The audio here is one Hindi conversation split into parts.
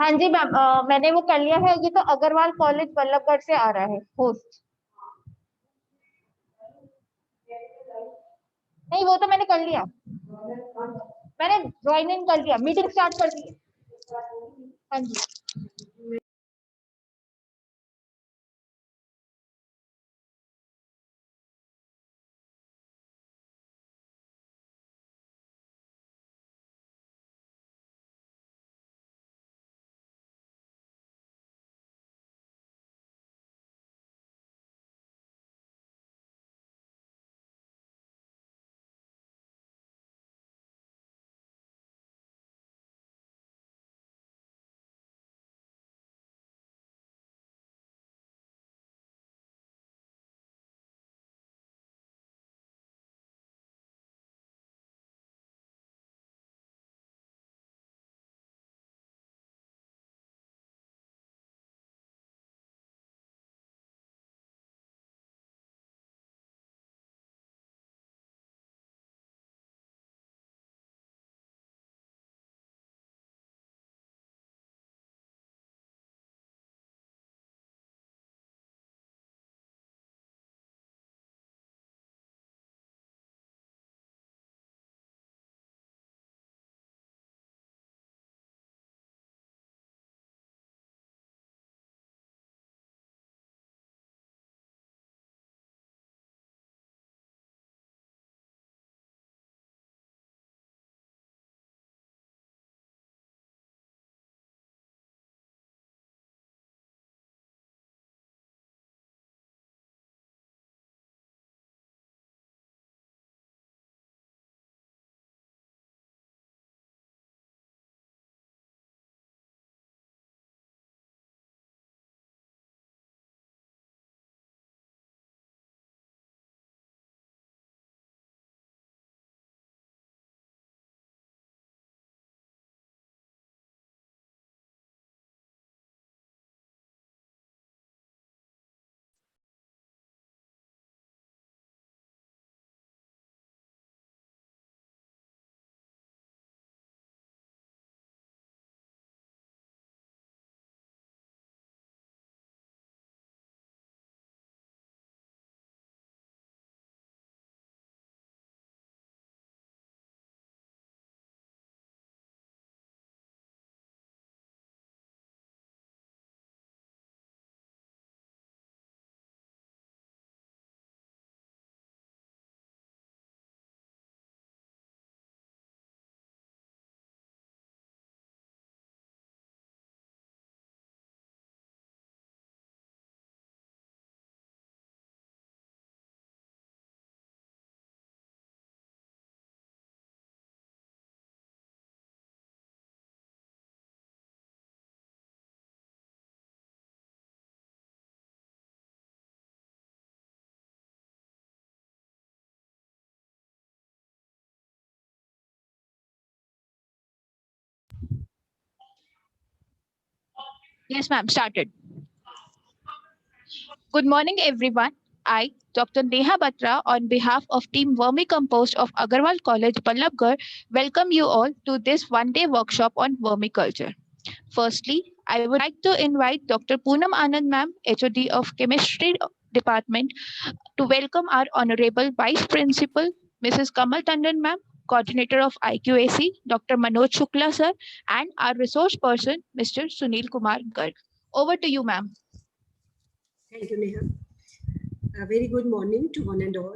हाँ जी मैम, मैंने वो कर लिया है। ये तो अग्रवाल कॉलेज बल्लभगढ़ से आ रहा है होस्ट। नहीं, वो तो मैंने कर लिया। मैंने ज्वाइन इन कर लिया, मीटिंग स्टार्ट कर दी। हाँ जी। Yes, ma'am, started. Good morning, everyone. I, Dr. Neha Batra, on behalf of Team Vermicompost of Agarwal College, Ballabgarh, welcome you all to this one-day workshop on vermiculture. Firstly, I would like to invite Dr. Poonam Anand ma'am, HOD of Chemistry Department, to welcome our Honorable Vice Principal, Mrs. Kamal Tandon ma'am, Coordinator of IQAC, Dr. Manoj Shukla sir, and our resource person, Mr. Sunil Kumar Garg. Over to you, ma'am. Thank you, Neha. A very good morning to one and all.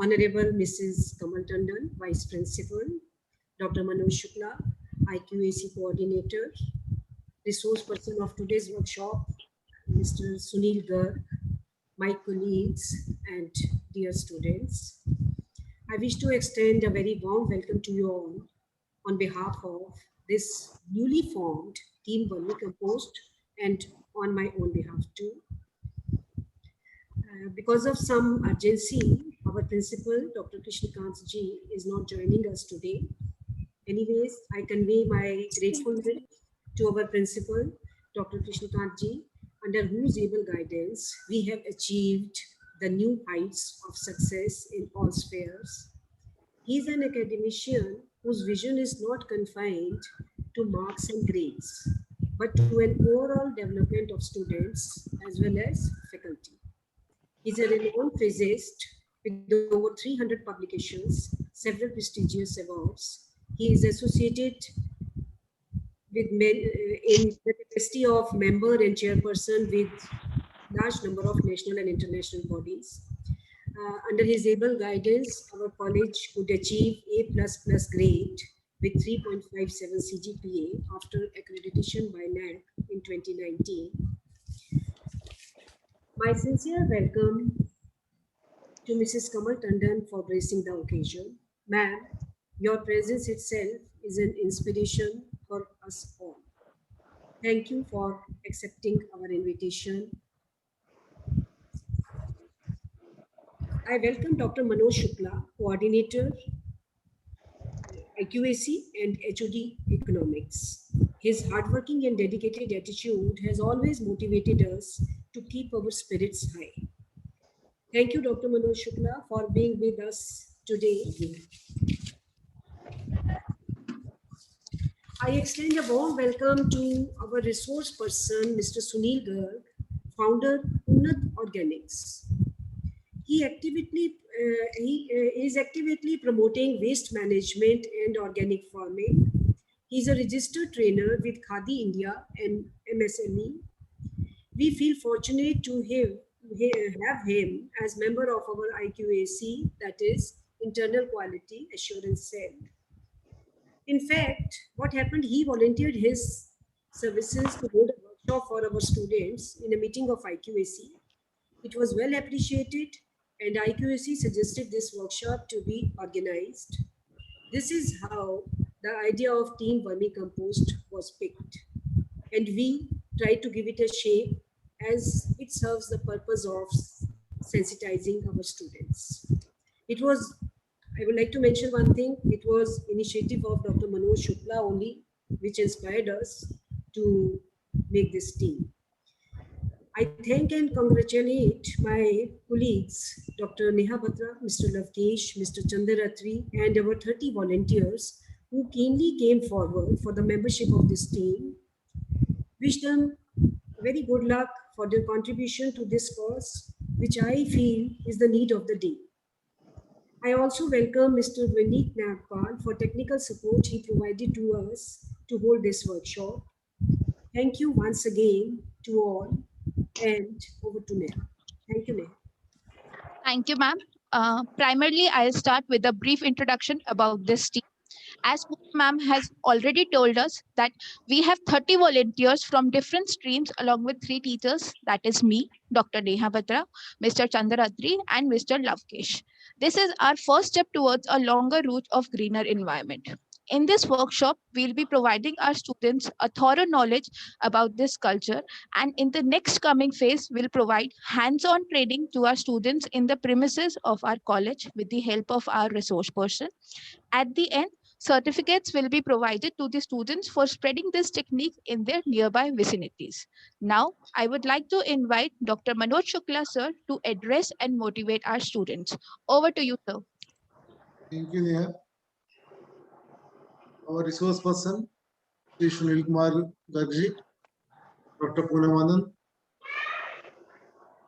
Honorable Mrs. Kamal Tandon, Vice Principal, Dr. Manoj Shukla, IQAC Coordinator, resource person of today's workshop, Mr. Sunil Garg, my colleagues and dear students. I wish to extend a very warm welcome to you all on behalf of this newly formed Team Vermicompost and on my own behalf too. Because of some urgency, our principal, Dr. Krishnakant ji, is not joining us today. Anyways, I convey my gratefulness to our principal, Dr. Krishnakant ji, under whose able guidance we have achieved the new heights of success in all spheres. He is an academician whose vision is not confined to marks and grades. but to an overall development of students as well as faculty. He's a renowned physicist with over 300 publications, several prestigious awards. He is associated with in the capacity of member and chairperson with large number of national and international bodies. Under his able guidance, our college could achieve A++ grade with 3.57 CGPA after accreditation by NAAC in 2019. My sincere welcome to Mrs. Kamal Tandon for gracing the occasion. Ma'am, your presence itself is an inspiration for us all. Thank you for accepting our invitation. I welcome Dr. Manoj Shukla, Coordinator, IQAC and HOD Economics. His hardworking and dedicated attitude has always motivated us to keep our spirits high. Thank you, Dr. Manoj Shukla, for being with us today. I extend a warm welcome to our resource person, Mr. Sunil Garg, founder Unnat Organics. He is actively promoting waste management and organic farming. He's a registered trainer with Khadi India and MSME. We feel fortunate to have him as member of our IQAC, that is Internal Quality Assurance Cell. In fact, what happened, he volunteered his services to hold a workshop for our students in a meeting of IQAC. It was well appreciated, and IQAC suggested this workshop to be organized. This is how the idea of team vermicompost was picked, and we tried to give it a shape as it serves the purpose of sensitizing our students. I would like to mention one thing. It was initiative of Dr. Manoj Shukla only, which inspired us to make this team. I thank and congratulate my colleagues, Dr. Neha Batra, Mr. Lavkesh, Mr. Chandaratri, and our 30 volunteers who keenly came forward for the membership of this team. Wish them very good luck for their contribution to this cause, which I feel is the need of the day. I also welcome Mr. Vineet Nagpal for technical support he provided to us to hold this workshop. Thank you once again to all, and over to Neha. Thank you, Neha. Thank you, ma'am. Primarily, I'll start with a brief introduction about this team. As ma'am has already told us that we have 30 volunteers from different streams along with 3 teachers, that is me, Dr. Neha Batra, Mr. Chandaratri, and Mr. Lavkesh. This is our first step towards a longer route of greener environment. In this workshop, we'll be providing our students a thorough knowledge about this culture, and in the next coming phase, we'll provide hands-on training to our students in the premises of our college with the help of our resource person. At the end, certificates will be provided to the students for spreading this technique in their nearby vicinities. Now, I would like to invite Dr. Manoj Shukla, sir, to address and motivate our students. Over to you, sir. Thank you, Neha. Our resource person, Sri Sunil Kumar Gargji, Dr. Poonam,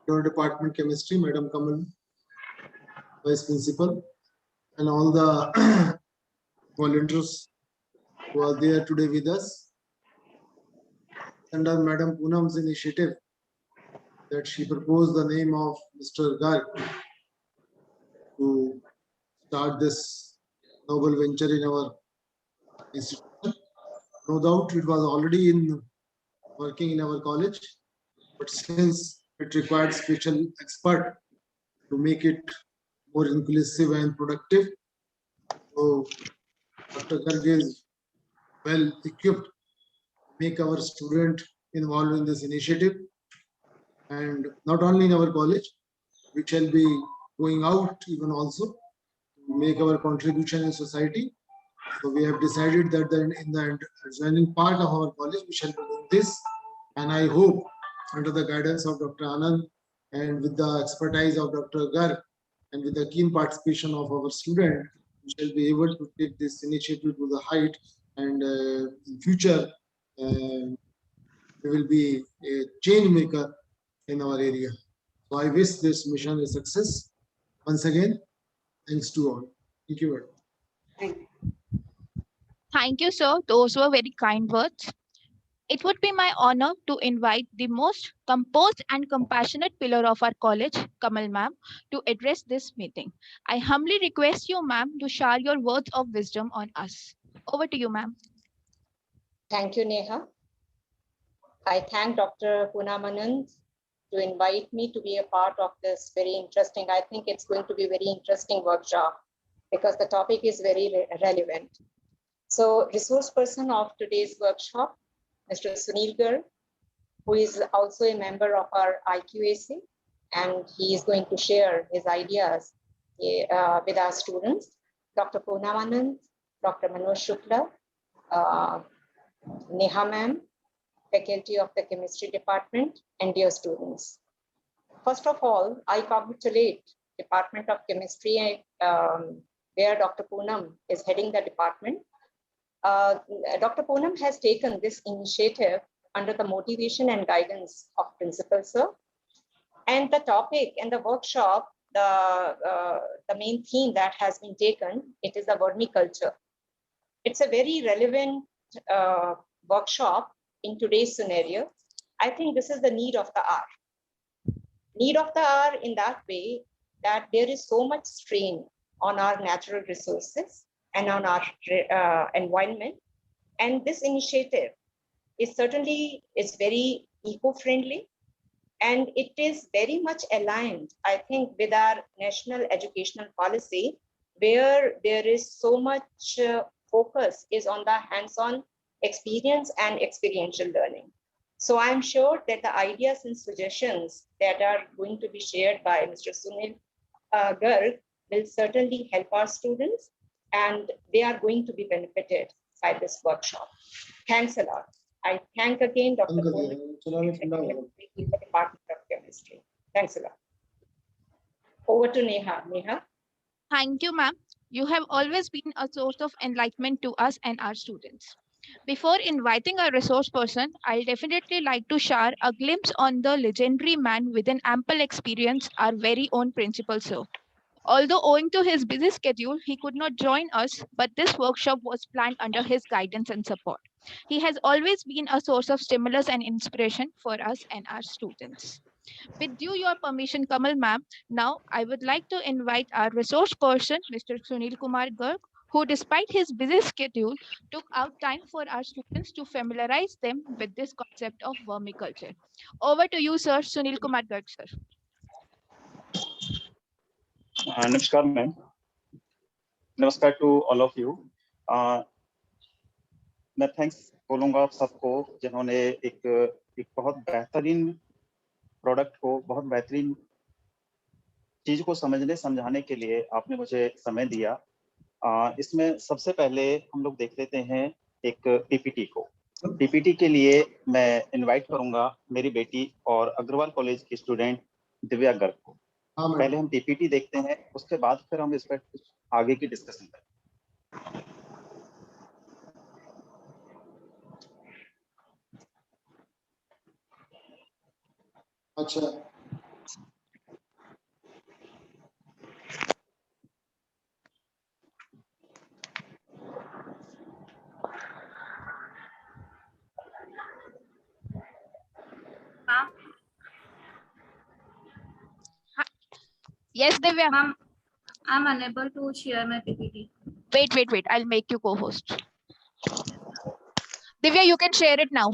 your department chemistry, Madam Kamal, Vice Principal, and all the volunteers who are there today with us. Under Madam Poonam's initiative that she proposed the name of Mr. Garg to start this noble venture in our institution. No doubt it was already working in our college, but since it required special expert to make it more inclusive and productive, so Dr. Garg is well equipped to make our student involved in this initiative. And not only in our college, we shall be going out even also to make our contribution in society. So we have decided that in the adjoining part of our college, we shall be doing this. And I hope under the guidance of Dr. Anand and with the expertise of Dr. Garg and with the keen participation of our student, we shall be able to take this initiative to the height and in future we will be a change maker in our area. So I wish this mission a success. Once again, thanks to all. Thank you very much. Thank you. Thank you, sir. Those were very kind words. It would be my honor to invite the most composed and compassionate pillar of our college, Kamal ma'am, to address this meeting. I humbly request you, ma'am, to share your words of wisdom on us. Over to you, ma'am. Thank you, Neha. I thank Dr. Poonam Anand to invite me to be a part of this very interesting, I think it's going to be a very interesting workshop because the topic is very relevant. So resource person of today's workshop, Mr. Sunil Garg, who is also a member of our IQAC, and he is going to share his ideas with our students. Dr. Poonam Anand, Dr. Manoj Shukla, Neha ma'am, faculty of the chemistry department, and dear students. First of all, I congratulate Department of Chemistry, where Dr. Poonam is heading the department. Dr. Poonam has taken this initiative under the motivation and guidance of Principal Sir. And the topic and the workshop, the main theme that has been taken, it is the vermiculture. It's a very relevant workshop in today's scenario. I think this is the need of the hour. Need of the hour in that way that there is so much strain on our natural resources and on our environment. And this initiative is certainly very eco-friendly, and it is very much aligned, I think, with our national educational policy, where there is so much focus is on the hands-on experience and experiential learning. So I'm sure that the ideas and suggestions that are going to be shared by Mr. Sunil Garg will certainly help our students, and they are going to be benefited by this workshop. Thanks a lot. I thank again Dr. Poonam, the Department of Chemistry. Thanks a lot. Over to Neha. Neha. Thank you, ma'am. You have always been a source of enlightenment to us and our students. Before inviting our resource person, I'll definitely like to share a glimpse on the legendary man with an ample experience, our very own principal, sir. Although owing to his busy schedule, he could not join us, but this workshop was planned under his guidance and support. He has always been a source of stimulus and inspiration for us and our students. With your permission, Kamal ma'am, now I would like to invite our resource person, Mr. Sunil Kumar Garg, who despite his busy schedule, took out time for our students to familiarize them with this concept of vermiculture. Over to you, sir, Sunil Kumar Garg, sir. Namaskar, ma'am. Namaskar to all of you. मैं थैंक्स बोलूँगा आप सबको जिन्होंने एक बहुत बेहतरीन प्रोडक्ट को, बहुत बेहतरीन चीज को समझाने के लिए आपने मुझे समय दिया। इसमें सबसे पहले हम लोग देख लेते हैं एक पीपीटी को। पीपीटी के लिए मैं इनवाइट करूंगा मेरी बेटी और अग्रवाल कॉलेज की स्टूडेंट दिव्या गर्ग को। पहले हम पीपीटी देखते हैं, उसके बाद फिर हम इस पर आगे की डिस्कशन करें। अच्छा, Yes, Divya. Ma'am, I'm unable to share my PPT. Wait. I'll make you co-host. Divya, you can share it now.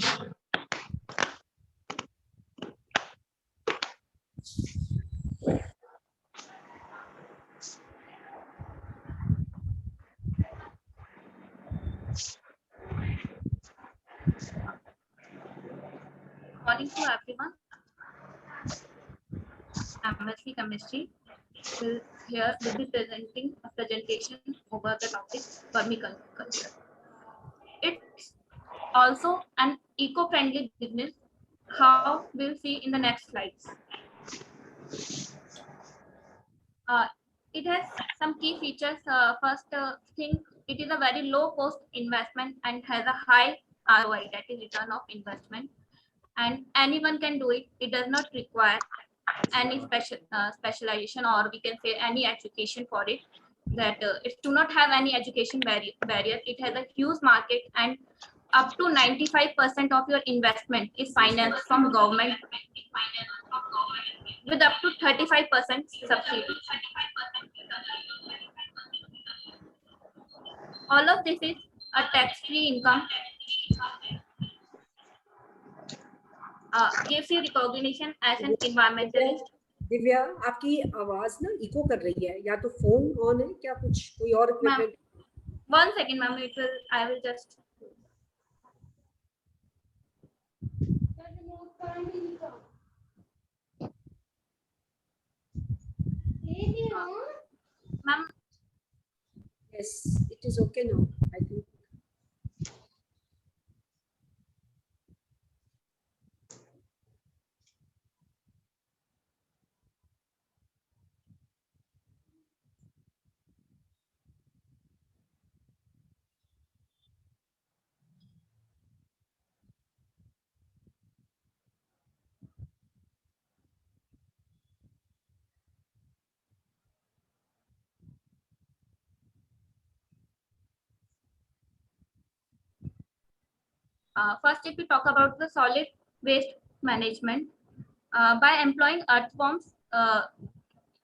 Morning to everyone. MSc Chemistry will be presenting a presentation over the topic vermiculture. It's also an eco-friendly business. How we'll see in the next slides. It has some key features. First thing, it is a very low cost investment and has a high ROI, that is return of investment. and anyone can do it. It does not require any specialization, or we can say any education for it. That it do not have any education barrier. It has a huge market, and up to 95% of your investment is financed from government with up to 35% subsidy. All of this is a tax-free income, gives you recognition as an environmentalist. Divya, आपकी आवाज ना इको कर रही है, या तो फोन ऑन है क्या, कुछ कोई और equipment? 1 second, ma'am. I will just. Ma'am. Yes, it is okay now, I think. First, if we talk about the solid waste management, by employing earthworms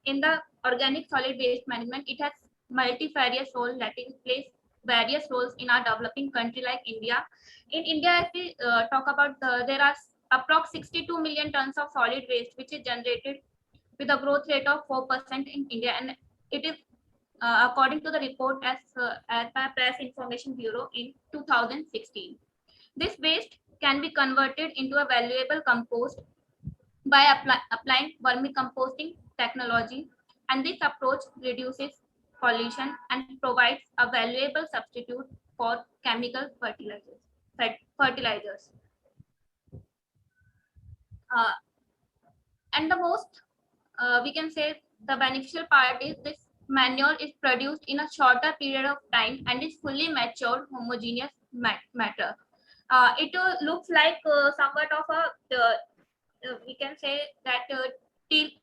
in the organic solid waste management, it has multifarious role, that is plays various roles in our developing country like India. In India, if we talk about there are approx 62 million tons of solid waste which is generated with a growth rate of 4% in India, and it is according to the report as by Press Information Bureau in 2016. This waste can be converted into a valuable compost by applying vermicomposting technology, and this approach reduces pollution and provides a valuable substitute for chemical fertilizers. And the most, we can say, the beneficial part is this manure is produced in a shorter period of time and is fully matured homogeneous matter. It looks like somewhat of a we can say that the tea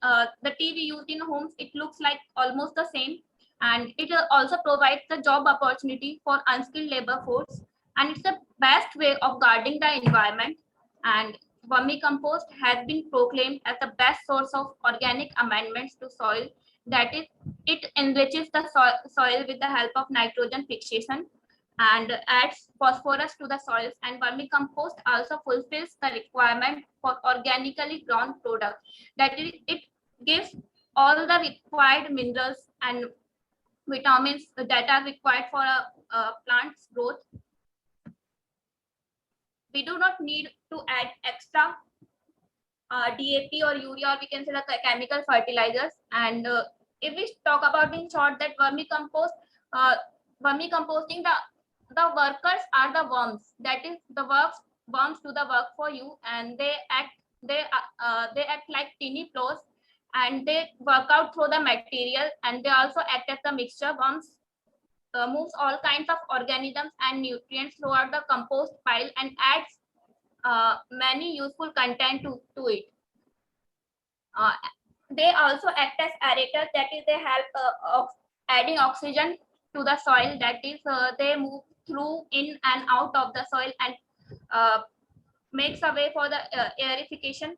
we used in homes, it looks like almost the same, and it also provides the job opportunity for unskilled labor force, and it's the best way of guarding the environment. And vermicompost has been proclaimed as the best source of organic amendments to soil, that is, it enriches the soil with the help of nitrogen fixation and adds phosphorus to the soils, and vermicompost also fulfills the requirement for organically grown products, that is, it gives all the required minerals and vitamins that are required for a plant's growth. We do not need to add extra DAP or urea, or we can say the chemical fertilizers. And if we talk about in short that vermicomposting, the workers are the worms, that is, the worms do the work for you, and they act like tiny plows, and they work out through the material, and they also act as the mixture. Worms moves all kinds of organisms and nutrients throughout the compost pile and adds many useful content to it. They also act as aerators, that is, they help of adding oxygen to the soil, that is, they move through in and out of the soil and makes a way for the aerification.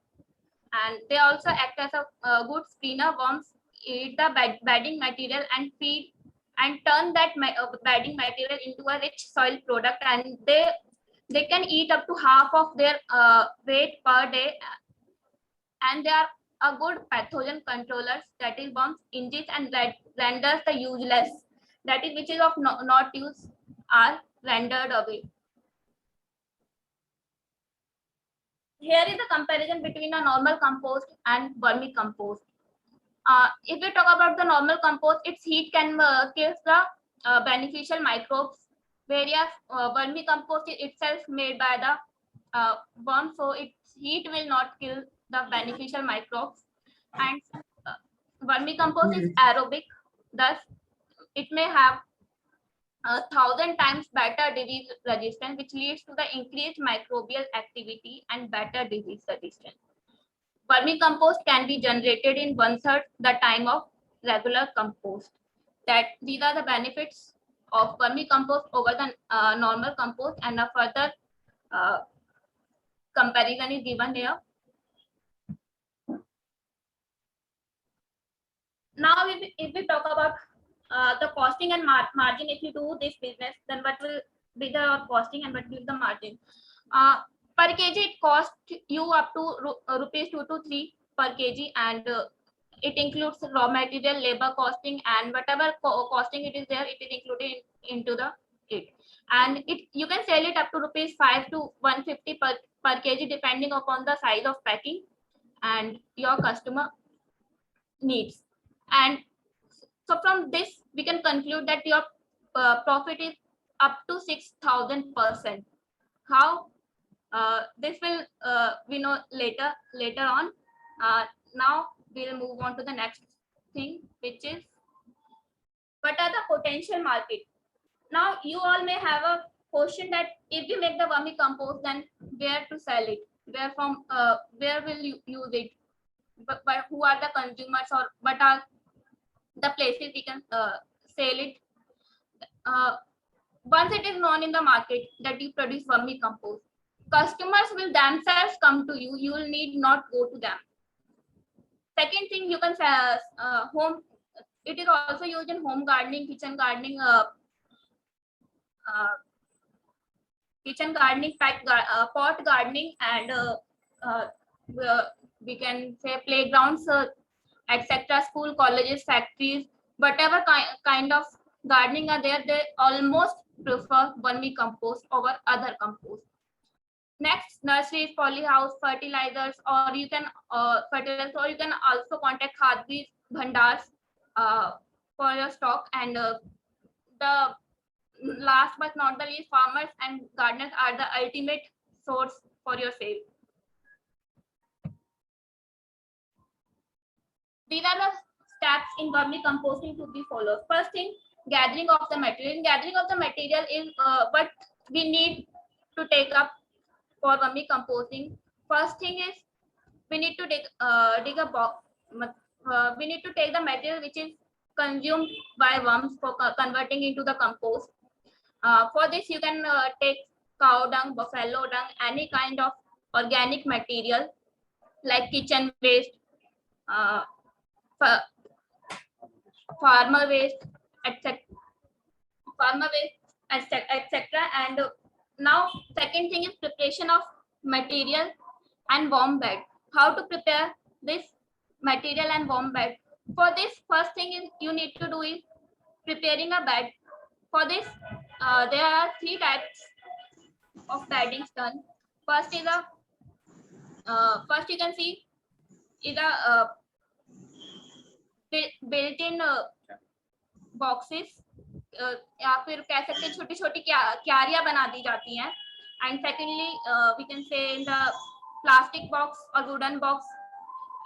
And they also act as a good screener. Worms eat the bedding material and feed and turn that bedding material into a rich soil product, and they can eat up to half of their weight per day, and they are a good pathogen controllers, that is, worms ingest and renders the useless, that is, which is of not use, are rendered away. Here is the comparison between a normal compost and vermicompost. If we talk about the normal compost, its heat can kill the beneficial microbes, whereas vermicompost is itself made by the worm, so its heat will not kill the beneficial microbes. And vermicompost is aerobic, thus it may have 1,000 times better disease resistance, which leads to the increased microbial activity and better disease resistance. Vermicompost can be generated in 1/3 the time of regular compost. These are the benefits of vermicompost over the normal compost, and a further comparison is given here. Now, if we talk about the costing and margin, if you do this business, then what will be the costing and what will be the margin? Per kg, it costs you up to rupees 2 to 3 per kg, and it includes raw material, labor costing, and whatever costing it is there, it is included into the it. And you can sell it up to rupees 5 to 150 per kg, depending upon the size of packing and your customer needs. And so from this, we can conclude that your profit is up to 6,000%. How? This will we know later on. Now we'll move on to the next thing, which is what are the potential market. Now you all may have a question that if you make the vermicompost, then where to sell it? Where will you use it? But who are the consumers, or what are the places we can sell it? Once it is known in the market that you produce vermicompost, customers will themselves come to you. You will need not go to them. Second thing, you can sell home. It is also used in home gardening, kitchen gardening, pot gardening, and we can say playgrounds, etc. School, colleges, factories, whatever kind of gardening are there, they almost prefer vermicompost over other compost. Next, nurseries, polyhouse, fertilizers, or you can also contact Khadis Bhandars for your stock. And the last but not the least, farmers and gardeners are the ultimate source for your sale. These are the steps in vermicomposting to be followed. First thing, gathering of the material. Gathering of the material is what we need to take up for vermicomposting. First thing is we need to dig a box. We need to take the material which is consumed by worms for converting into the compost. For this, you can take cow dung, buffalo dung, any kind of organic material like kitchen waste, farmer waste, etc. And now, second thing is preparation of material and worm bed. How to prepare this material and worm bed? For this, first thing is you need to do is preparing a bed. For this, there are 3 types of beddings done. First is first you can see is a built-in boxes, या फिर कह सकते हैं छोटी छोटी क्यारियां बना दी जाती हैं. And secondly, we can say in the plastic box or wooden box.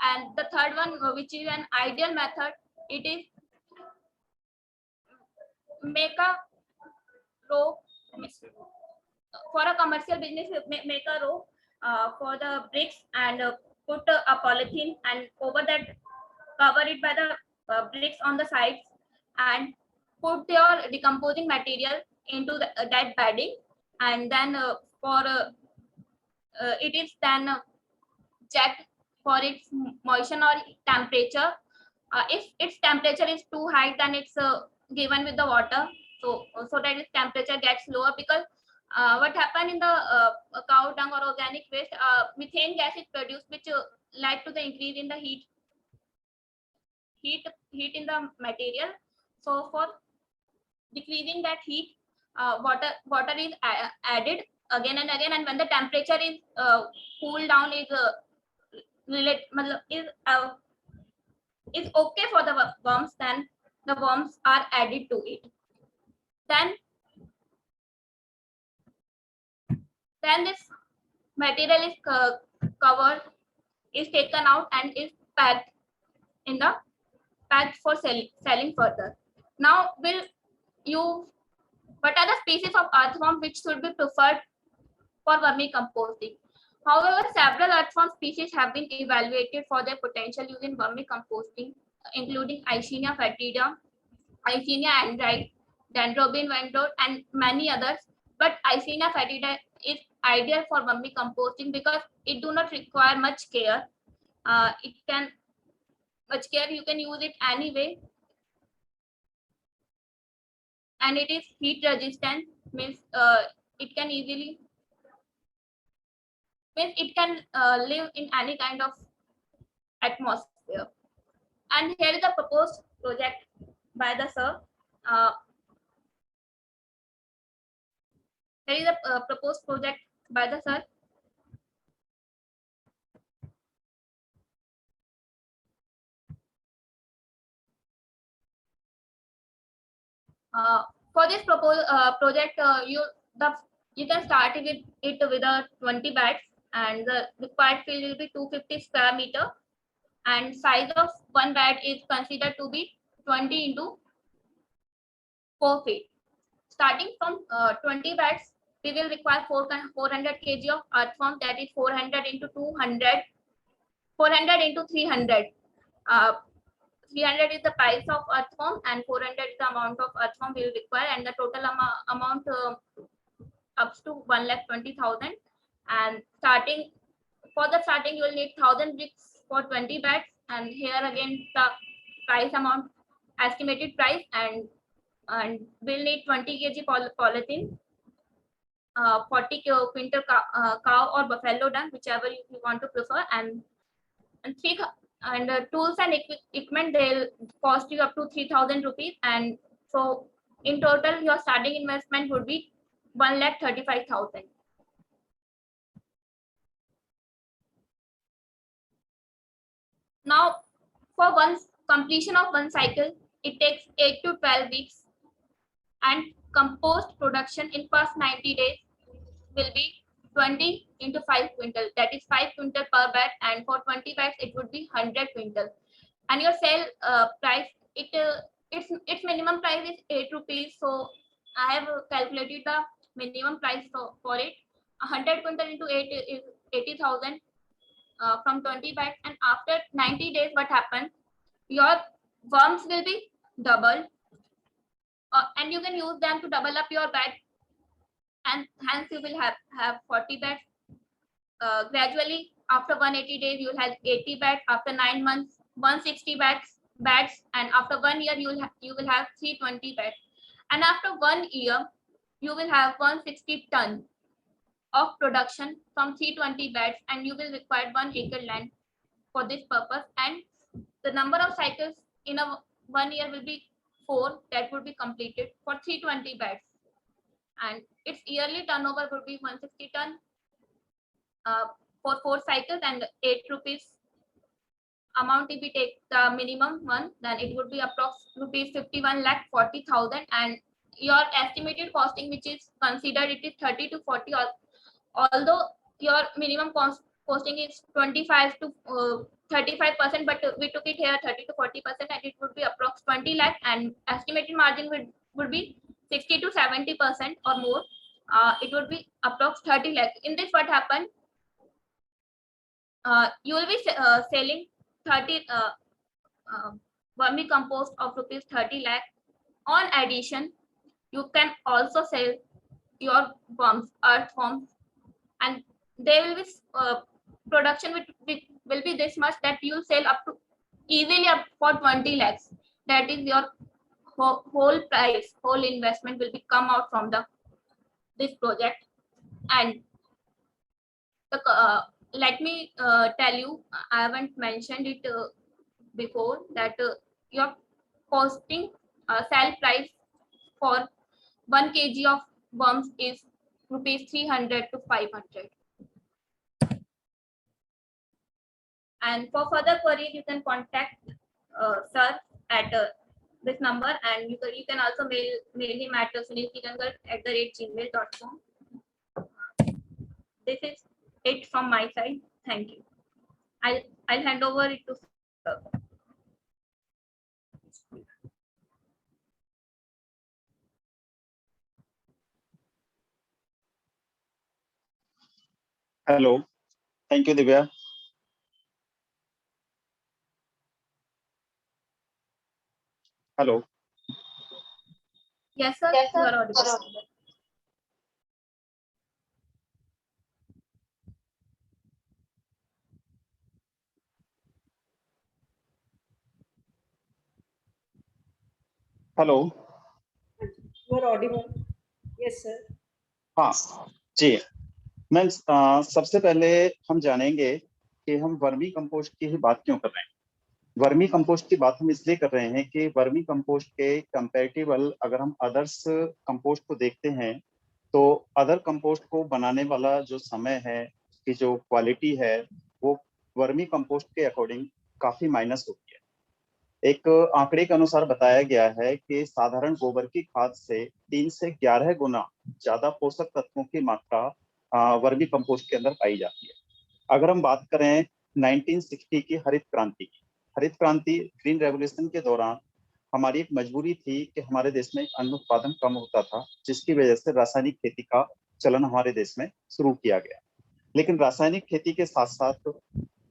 And the third one, which is an ideal method, it is make a row for a commercial business. Make a row for the bricks and put a polythene, and over that cover it by the bricks on the sides, and put your decomposing material into that bedding, and then it is then checked for its moisture or temperature. If its temperature is too high, then it's given with the water, so that its temperature gets lower, because what happened in the cow dung or organic waste, methane gas is produced, which led to the increase in the heat in the material. So for decreasing that heat, water is added again and again, and when the temperature is cooled down, is okay for the worms, then the worms are added to it. Then this material is covered, is taken out, and is packed for selling further. Now, will you what are the species of earthworm which should be preferred for vermicomposting? However, several earthworm species have been evaluated for their potential use in vermicomposting, including Eisenia foetida, Eisenia andrei, Dendrobium vendor, and many others. But Eisenia foetida is ideal for vermicomposting because it do not require much care. You can use it anyway, and it is heat resistant, means it can easily live in any kind of atmosphere. And here is the proposed project by the sir. Here is a proposed project by the sir. For this project, you can start it with a 20 beds, and the required field will be 250 square meter, and size of one bed is considered to be 20 into 4 feet. Starting from 20 beds, we will require 400 kg of earthworm, that is 400 into 200, 400 into 300. 300 is the price of earthworm and 400 is the amount of earthworm we will require, and the total amount up to 1,20,000. And for the starting you will need 1,000 bricks for 20 beds, and here again the price amount, estimated price, and we'll need 20 kg polythene, 40 quintal cow or buffalo dung, whichever you want to prefer, and tools and equipment, they'll cost you up to 3,000 rupees, and so in total your starting investment would be 1,35,000. Now, for completion of one cycle, it takes 8 to 12 weeks, and compost production in first 90 days will be 20 into 5 quintal, that is 5 quintal per bed, and for 20 beds it would be 100 quintal. And your sale price, its minimum price is 8 rupees, so I have calculated the minimum price for it. 100 quintal into 8 is 80,000 from 20 beds, and after 90 days what happens, your worms will be double, and you can use them to double up your bed, and hence you will have 40 beds. Gradually, after 180 days, you will have 80 beds. After 9 months, 160 beds, and after 1 year, you will have 320 beds. And after 1 year, you will have 160 tons of production from 320 beds, and you will require 1 acre land for this purpose. And the number of cycles in a 1 year will be 4 that would be completed for 320 beds, and its yearly turnover would be 160 ton for 4 cycles, and 8 rupees amount. If we take the minimum one, then it would be approx rupees 51,40,000, and your estimated costing, which is considered, it is 30 to 40, although your minimum costing is 25 to 35%, but we took it here 30 to 40%, and it would be approx 20 lakh, and estimated margin would be 60 to 70% or more. It would be approx 30 lakh. In this, what happened? You will be selling 30 vermicompost of rupees 30 lakh. On addition, you can also sell your worms, earthworms, and they will be production will be this much that you sell up to easily up for 20 lakhs. That is your whole price, whole investment will be come out from this project. And let me tell you, I haven't mentioned it before, that your costing sale price for 1 kg of worms is rupees 300 to 500. And for further queries, you can contact sir at this number, and you can also mail him at sunilkirangar@gmail.com. This is it from my side. Thank you. I'll hand over it to sir. Hello, thank you Divya. Hello, Yes, sir. Yes, You sir. are audible. Hello. You are audible. Yes, sir. हाँ जी मैम, सबसे पहले हम जानेंगे कि हम वर्मी कंपोस्ट की ही बात क्यों कर रहे हैं। वर्मी कंपोस्ट की बात हम इसलिए कर रहे हैं कि वर्मी कंपोस्ट के कंपैरेटिवल अगर हम अदर्स कंपोस्ट को देखते हैं तो अदर कंपोस्ट को बनाने वाला जो समय है, उसकी जो क्वालिटी है, वो वर्मी कंपोस्ट के अकॉर्डिंग काफी माइनस होती है। एक आंकड़े के अनुसार बताया गया है कि साधारण गोबर की खाद से 3 से 11 गुना ज्यादा पोषक तत्वों की मात्रा वर्मी कंपोस्ट के अंदर पाई जाती है। अगर हम बात करें 1960 की हरित क्रांति की, हरित क्रांति ग्रीन रेवोल्यूशन के दौरान हमारी एक मजबूरी थी कि हमारे देश में अन्न उत्पादन कम होता था, जिसकी वजह से रासायनिक खेती का चलन हमारे देश में शुरू किया गया। लेकिन रासायनिक खेती के साथ साथ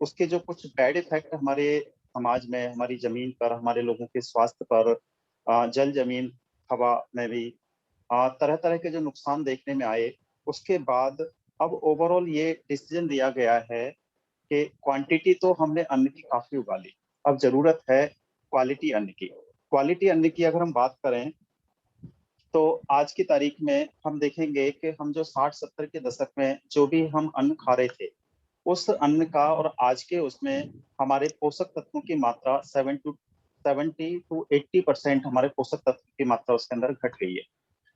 उसके जो कुछ बैड इफेक्ट हमारे समाज में, हमारी जमीन पर, हमारे लोगों के स्वास्थ्य पर, जल जमीन हवा में भी तरह तरह के जो नुकसान देखने में आए, उसके बाद अब ओवरऑल ये डिसीजन लिया गया है कि क्वांटिटी तो हमने अन्न की काफी उगा ली, अब जरूरत है क्वालिटी अन्न की। क्वालिटी अन्न की अगर हम बात करें तो आज की तारीख में हम देखेंगे कि हम जो 60-70 के दशक में जो भी हम अन्न खा रहे थे, उस अन्न का और आज के उसमें हमारे पोषक तत्वों की मात्रा 70 to 80% हमारे पोषक तत्व की मात्रा उसके अंदर घट गई है।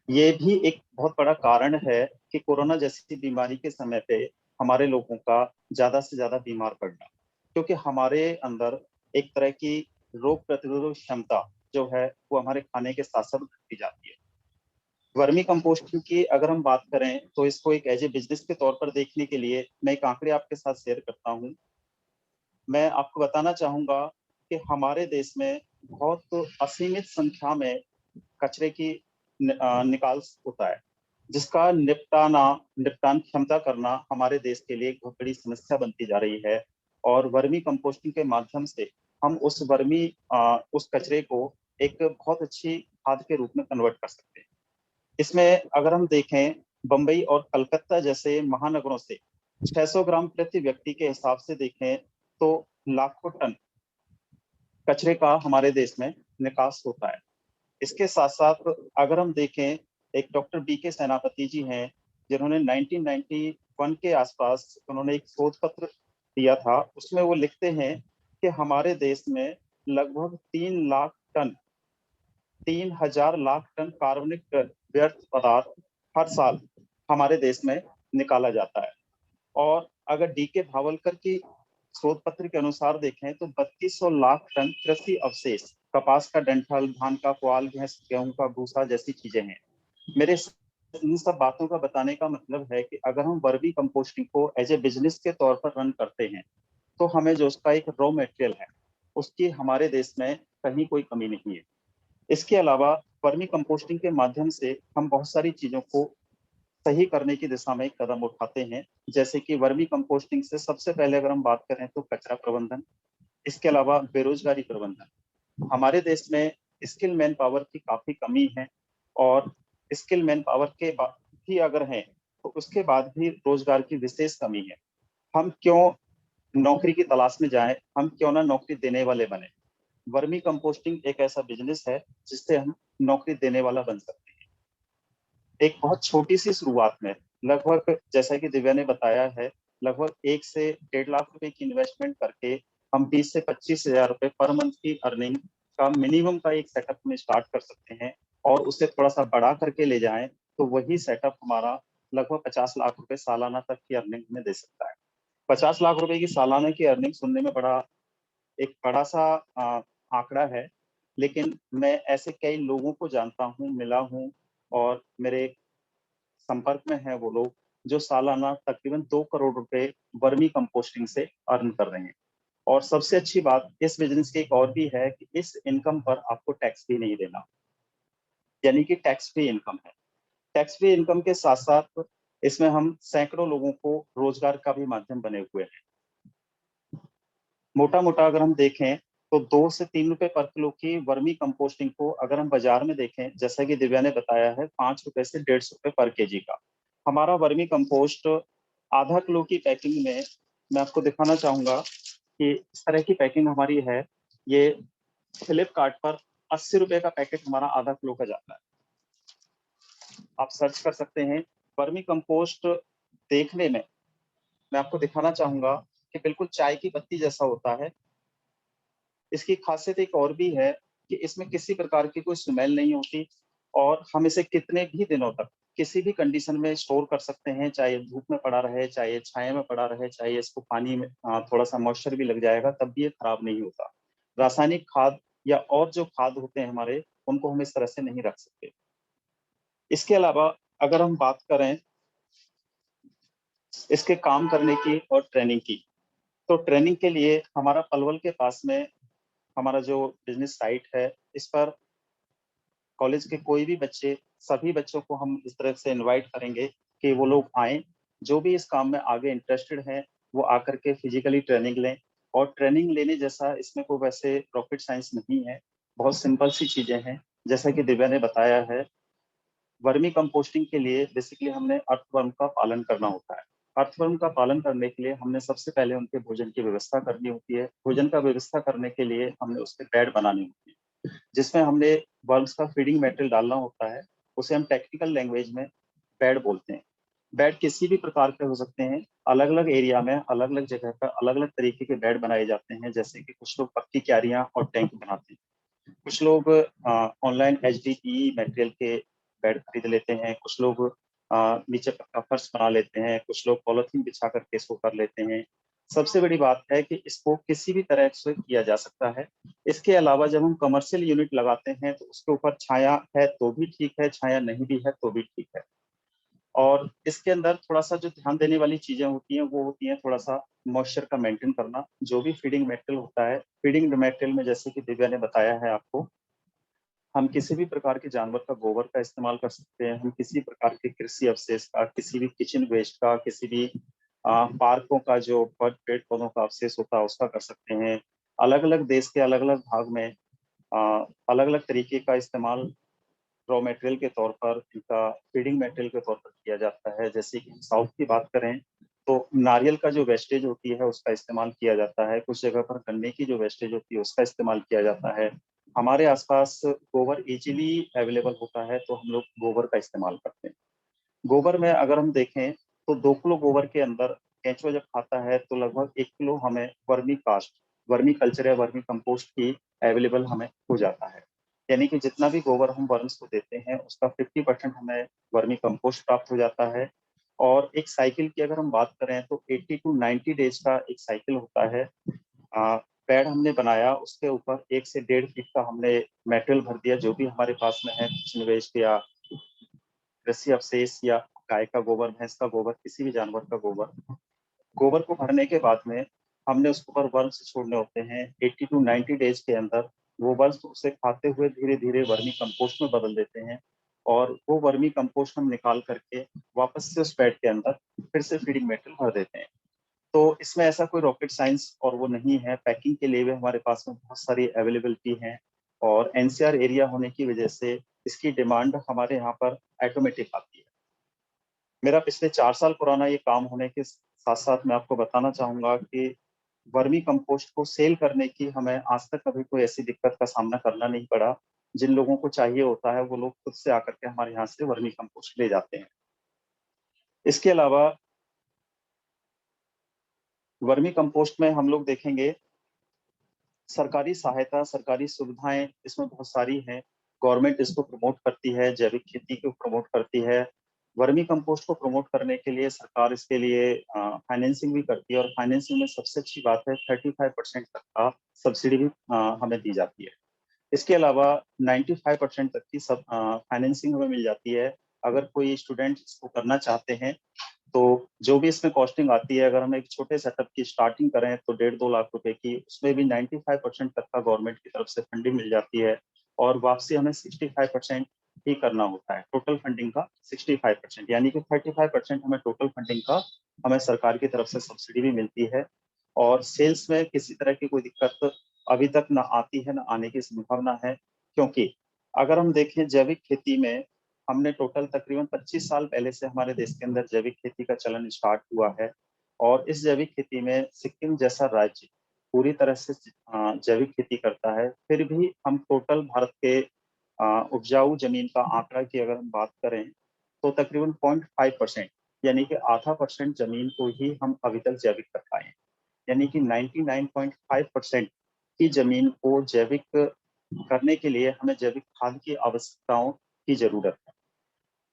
ये भी एक बहुत बड़ा कारण है कि कोरोना जैसी बीमारी के समय पे हमारे लोगों का ज्यादा से ज्यादा बीमार पड़ना, क्योंकि हमारे अंदर एक तरह की रोग प्रतिरोधक क्षमता जो है वो हमारे खाने के साथ साथ घटती जाती है। वर्मी कंपोस्टिंग की अगर हम बात करें तो इसको एक एज ए बिजनेस के तौर पर देखने के लिए मैं एक आंकड़े आपके साथ शेयर करता हूँ। मैं आपको बताना चाहूंगा कि हमारे देश में बहुत असीमित संख्या में कचरे की निकाल होता है, जिसका निपटान क्षमता करना हमारे देश के लिए एक बहुत बड़ी समस्या बनती जा रही है। और वर्मी कंपोस्टिंग के माध्यम से हम उस कचरे को एक बहुत अच्छी खाद के रूप में कन्वर्ट कर सकते हैं। इसमें अगर हम देखें, बंबई और कलकत्ता जैसे महानगरों से 600 ग्राम प्रति व्यक्ति के हिसाब से देखें तो लाखों टन कचरे का हमारे देश में निकास होता है। इसके साथ साथ अगर हम देखें, एक डॉक्टर BK सेनापति जी हैं, जिन्होंने 1991 के आसपास उन्होंने एक शोध पत्र दिया था। उसमें वो लिखते हैं कि हमारे देश में लगभग 3,000 लाख टन कार्बनिक व्यर्थ पदार्थ हर साल हमारे देश में निकाला जाता है। और अगर DK भावलकर की शोध पत्र के अनुसार देखें तो 3200 लाख टन कृषि अवशेष, कपास का डंठल, धान का पुआल, गेहूं का भूसा जैसी चीजें हैं। मेरे इन सब बातों का बताने का मतलब है कि अगर हम वर्मी कंपोस्टिंग को एज ए बिजनेस के तौर पर रन करते हैं तो हमें जो उसका एक रॉ मटेरियल है उसकी हमारे देश में कहीं कोई कमी नहीं है। इसके अलावा वर्मी कंपोस्टिंग के माध्यम से हम बहुत सारी चीजों को सही करने की दिशा में एक कदम उठाते हैं, जैसे कि वर्मी कंपोस्टिंग से सबसे पहले अगर हम बात करें तो कचरा प्रबंधन, इसके अलावा बेरोजगारी प्रबंधन। हमारे देश में स्किल मैन पावर की काफी कमी है और स्किल मैन पावर के भी अगर है तो उसके बाद भी रोजगार की विशेष कमी है। हम क्यों नौकरी की तलाश में जाएं, हम क्यों ना नौकरी देने वाले बने। वर्मी कंपोस्टिंग एक ऐसा बिजनेस है जिससे हम नौकरी देने वाला बन सकते हैं। एक बहुत छोटी सी शुरुआत में लगभग, जैसा कि दिव्या ने बताया है, लगभग 1 से 1.5 लाख रुपए की इन्वेस्टमेंट करके हम 20 से 25 हजार रुपए पर मंथ की अर्निंग का मिनिमम का एक सेटअप में स्टार्ट कर सकते हैं और उसे थोड़ा सा बढ़ा करके ले जाएं तो वही सेटअप हमारा लगभग 50 लाख रुपए सालाना तक की अर्निंग में दे सकता है। 50 लाख रुपए की सालाना की अर्निंग सुनने में एक बड़ा सा आंकड़ा है, लेकिन मैं ऐसे कई लोगों को जानता हूँ, मिला हूँ और मेरे संपर्क में है वो लोग जो सालाना तकरीबन 2 करोड़ रुपए वर्मी कंपोस्टिंग से अर्न कर रहे हैं। और सबसे अच्छी बात इस बिजनेस की एक और भी है कि इस इनकम पर आपको टैक्स भी नहीं देना, यानी कि टैक्स फ्री इनकम है। टैक्स फ्री इनकम के साथ साथ इसमें हम सैकड़ों लोगों को रोजगार का भी माध्यम बने हुए हैं। मोटा मोटा अगर हम देखें तो 2 से 3 रुपए पर किलो की वर्मी कंपोस्टिंग को अगर हम बाजार में देखें, जैसा कि दिव्या ने बताया है, 5 रुपए से 150 रुपए पर केजी का हमारा वर्मी कंपोस्ट आधा किलो की पैकिंग में मैं आपको दिखाना चाहूंगा कि इस तरह की पैकिंग हमारी है। ये फ्लिपकार्ट पर 80 रुपए का पैकेट हमारा आधा किलो का जाता है। आप सर्च कर सकते हैं। वर्मी कंपोस्ट देखने में मैं आपको दिखाना चाहूंगा कि बिल्कुल चाय की पत्ती जैसा होता है। इसकी खासियत एक और भी है कि इसमें किसी प्रकार की कोई स्मेल नहीं होती और हम इसे कितने भी दिनों तक किसी भी कंडीशन में स्टोर कर सकते हैं, चाहे धूप में पड़ा रहे, चाहे छाया में पड़ा रहे, चाहे इसको पानी में थोड़ा सा मॉइस्चर भी लग जाएगा तब भी ये खराब नहीं होता। रासायनिक खाद या और जो खाद होते हैं हमारे, उनको हम इस तरह से नहीं रख सकते। इसके अलावा अगर हम बात करें इसके काम करने की और ट्रेनिंग की, तो ट्रेनिंग के लिए हमारा पलवल के पास में हमारा जो बिजनेस साइट है, इस पर कॉलेज के कोई भी बच्चे, सभी बच्चों को हम इस तरह से इनवाइट करेंगे कि वो लोग आए, जो भी इस काम में आगे इंटरेस्टेड हैं वो आकर के फिजिकली ट्रेनिंग लें। और ट्रेनिंग लेने जैसा इसमें कोई वैसे रॉकेट साइंस नहीं है, बहुत सिंपल सी चीजें हैं। जैसा कि दिव्या ने बताया है, वर्मी कंपोस्टिंग के लिए बेसिकली हमने अर्थवर्म का पालन करना होता है। अर्थवर्म का पालन करने के लिए हमने सबसे पहले उनके भोजन की व्यवस्था करनी होती है। भोजन का व्यवस्था करने के लिए हमने उसके बेड बनाने होते हैं, जिसमें हमने वर्म्स का फीडिंग मेटेरियल डालना होता है। उसे हम टेक्निकल लैंग्वेज में बेड बोलते हैं। बेड किसी भी प्रकार के हो सकते हैं। अलग अलग एरिया में अलग अलग जगह पर अलग अलग तरीके के बेड बनाए जाते हैं। जैसे कि कुछ लोग पक्की क्यारियां और टैंक बनाते हैं, कुछ लोग ऑनलाइन HDPE मटेरियल के बेड खरीद लेते हैं, कुछ लोग नीचे पक्का फर्श बना लेते हैं, कुछ लोग पॉलिथीन बिछा करके इसको कर लेते हैं। सबसे बड़ी बात है कि इसको किसी भी तरह से किया जा सकता है। इसके अलावा जब हम कमर्शियल यूनिट लगाते हैं तो उसके ऊपर छाया है तो भी ठीक है, छाया नहीं भी है तो भी ठीक है। और इसके अंदर थोड़ा सा जो ध्यान देने वाली चीजें होती हैं वो होती हैं थोड़ा सा मॉइस्चर का मेंटेन करना। जो भी फीडिंग मटेरियल होता है, फीडिंग मटेरियल में जैसे कि दिव्या ने बताया है आपको, हम किसी भी प्रकार के जानवर का गोबर का इस्तेमाल कर सकते हैं, हम किसी प्रकार के कृषि अवशेष का, किसी भी किचन वेस्ट का, किसी भी पार्कों का जो पेड़ पौधों का अवशेष होता है उसका कर सकते हैं। अलग अलग देश के अलग अलग भाग में अलग अलग तरीके का इस्तेमाल रॉ मटेरियल के तौर पर, इनका फीडिंग मटेरियल के तौर पर किया जाता है। जैसे कि साउथ की बात करें तो नारियल का जो वेस्टेज होती है उसका इस्तेमाल किया जाता है, कुछ जगह पर गन्ने की जो वेस्टेज होती है उसका इस्तेमाल किया जाता है। हमारे आसपास गोबर इजीली अवेलेबल होता है तो हम लोग गोबर का इस्तेमाल करते हैं। गोबर में अगर हम देखें तो 2 किलो गोबर के अंदर केंचुआ जब खाता है तो लगभग 1 किलो हमें वर्मी कल्चर या वर्मी कंपोस्ट की अवेलेबल हमें हो जाता है। यानी कि जितना भी गोबर हम वर्म्स को देते हैं उसका 50% हमें वर्मी कंपोस्ट प्राप्त हो जाता है। और एक साइकिल की अगर हम बात करें तो 80 to 90 डेज का एक साइकिल होता है। पैड हमने बनाया, उसके ऊपर 1 से 1.5 फीट का हमने मटेरियल भर दिया, जो भी हमारे पास में है, किचन वेस्ट या कृषि अवशेष या गाय का गोबर, भैंस का गोबर, किसी भी जानवर का गोबर। गोबर को भरने के बाद में हमने उसके ऊपर वर्म्स छोड़ने होते हैं। 80 to 90 डेज के अंदर वो वर्म्स उसे खाते हुए धीरे धीरे वर्मी कंपोस्ट में बदल देते हैं और वो वर्मी कंपोस्ट हम निकाल करके वापस से उस पैड के अंदर फिर से फीडिंग मेटेरियल भर देते हैं। तो इसमें ऐसा कोई रॉकेट साइंस और वो नहीं है। पैकिंग के लिए भी हमारे पास में बहुत सारी अवेलेबिलिटी है और NCR एरिया होने की वजह से इसकी डिमांड हमारे यहाँ पर ऑटोमेटिक आती है। मेरा पिछले 4 साल पुराना ये काम होने के साथ साथ मैं आपको बताना चाहूंगा कि वर्मी कंपोस्ट को सेल करने की हमें आज तक कभी कोई ऐसी दिक्कत का सामना करना नहीं पड़ा। जिन लोगों को चाहिए होता है वो लोग खुद से आकर के हमारे यहाँ से वर्मी कंपोस्ट ले जाते हैं। इसके अलावा वर्मी कंपोस्ट में हम लोग देखेंगे सरकारी सहायता, सरकारी सुविधाएं इसमें बहुत सारी हैं। गवर्नमेंट इसको प्रमोट करती है, जैविक खेती को प्रमोट करती है। वर्मी कंपोस्ट को प्रमोट करने के लिए सरकार इसके लिए फाइनेंसिंग भी करती है और फाइनेंसिंग में सबसे अच्छी बात है 35% तक का सब्सिडी भी हमें दी जाती है। इसके अलावा 95% तक की सब फाइनेंसिंग हमें मिल जाती है। अगर कोई स्टूडेंट इसको करना चाहते हैं तो जो भी इसमें कॉस्टिंग आती है, अगर हम एक छोटे सेटअप की स्टार्टिंग करें तो 1.5-2 लाख रुपए की, उसमें भी 95% तक का गवर्नमेंट की तरफ से फंडिंग मिल जाती है और वापसी हमें 65% ही करना होता है। टोटल फंडिंग का 65%, यानी कि 35% हमें टोटल फंडिंग का हमें सरकार की तरफ से सब्सिडी भी मिलती है। और सेल्स में किसी तरह की कोई दिक्कत अभी तक ना आती है, ना आने की संभावना है, क्योंकि अगर हम देखें जैविक खेती में हमने टोटल तकरीबन 25 साल पहले से हमारे देश के अंदर जैविक खेती का चलन स्टार्ट हुआ है। और इस जैविक खेती में सिक्किम जैसा राज्य पूरी तरह से जैविक खेती करता है। फिर भी हम टोटल भारत के उपजाऊ जमीन का आंकड़ा की अगर हम बात करें तो तकरीबन 0.5%, यानी कि आधा % जमीन को ही हम अभी तक जैविक कर पाए हैं। यानी कि 99.5% की जमीन को जैविक करने के लिए हमें जैविक खाद की आवश्यकताओं की जरूरत है।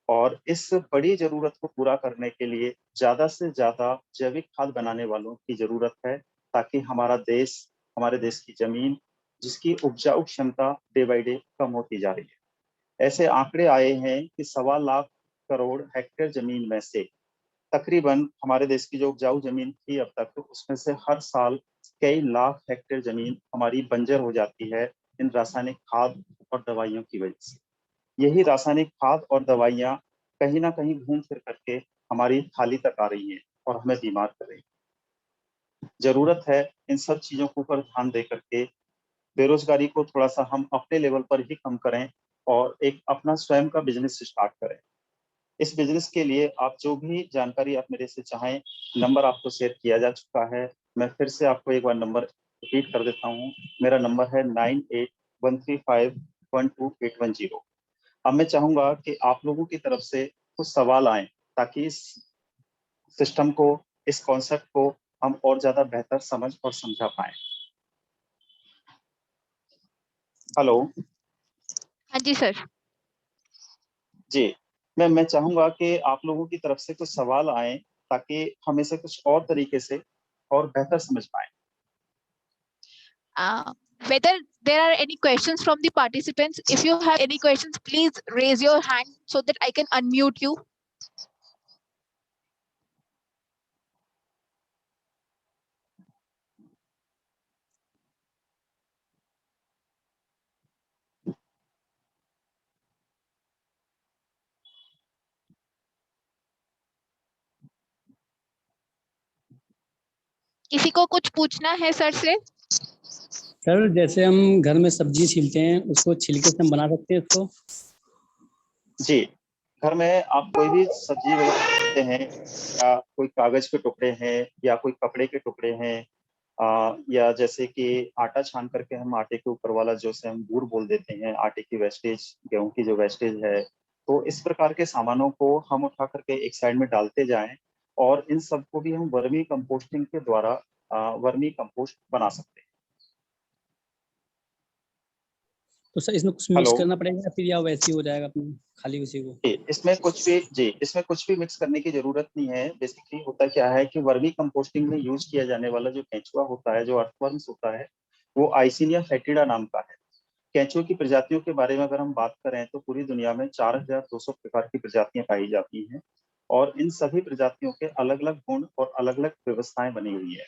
और इस बड़ी जरूरत को पूरा करने के लिए ज्यादा से ज्यादा जैविक खाद बनाने वालों की जरूरत है, ताकि हमारे देश की जमीन जिसकी उपजाऊ क्षमता डे बाई डे कम होती जा रही है। ऐसे आंकड़े आए हैं कि 1.25 लाख करोड़ हेक्टेयर जमीन में से तकरीबन हमारे देश की जो उपजाऊ जमीन थी अब तक, तो उसमें से हर साल कई लाख हेक्टेयर जमीन हमारी बंजर हो जाती है इन रासायनिक खाद और दवाइयों की वजह से। यही रासायनिक खाद और दवाइयाँ कहीं ना कहीं घूम फिर करके हमारी थाली तक आ रही हैं और हमें बीमार कर रही हैं। जरूरत है इन सब चीजों के ऊपर ध्यान दे करके बेरोजगारी को थोड़ा सा हम अपने लेवल पर ही कम करें और एक अपना स्वयं का बिजनेस स्टार्ट करें। इस बिजनेस के लिए आप जो भी जानकारी आप मेरे से चाहें, नंबर आपको शेयर किया जा चुका है। मैं फिर से आपको एक बार नंबर रिपीट कर देता हूँ। मेरा नंबर है 9813512810। अब मैं चाहूंगा कि आप लोगों की तरफ से कुछ सवाल आए, ताकि इस सिस्टम को, इस कॉन्सेप्ट को हम और ज्यादा बेहतर समझ और समझा पाए। हेलो हाँ जी सर। जी, मैं चाहूंगा कि आप लोगों की तरफ से कुछ सवाल आए, ताकि हम इसे कुछ और तरीके से और बेहतर समझ पाए। Whether there are any questions from the participants, if you have any questions, please raise your hand so that I can unmute you. किसी को कुछ पूछना है सर से? सर जैसे हम घर में सब्जी छीलते हैं, उसको छिलके से हम बना सकते हैं इसको? जी, घर में आप कोई भी सब्जी वगैरह खाते हैं, या कोई कागज के टुकड़े हैं या कोई कपड़े के टुकड़े हैं, या जैसे कि आटा छान करके हम आटे के ऊपर वाला जो से हम बूर बोल देते हैं, आटे की वेस्टेज, गेहूं की जो वेस्टेज है, तो इस प्रकार के सामानों को हम उठा करके एक साइड में डालते जाएं और इन सबको भी हम वर्मी कंपोस्टिंग के द्वारा वर्मी कंपोस्ट बना सकते हैं। तो सर इसमें कुछ मिक्स हेलो, करना पड़ेगा फिर, या वैसे ही हो जाएगा अपने खाली उसी को? इसमें कुछ भी मिक्स करने की जरूरत नहीं है। बेसिकली होता क्या है कि वर्मी कंपोस्टिंग में यूज किया जाने वाला जो केंचुआ होता है, जो अर्थवर्म्स होता है, वो आइसिनिया फेटिडा नाम का है। केंचुए की प्रजातियों के बारे में अगर हम बात करें तो पूरी दुनिया में 4200 प्रकार की प्रजातियां पाई जाती हैं, और इन सभी प्रजातियों के अलग अलग गुण और अलग अलग व्यवस्थाएं बनी हुई है।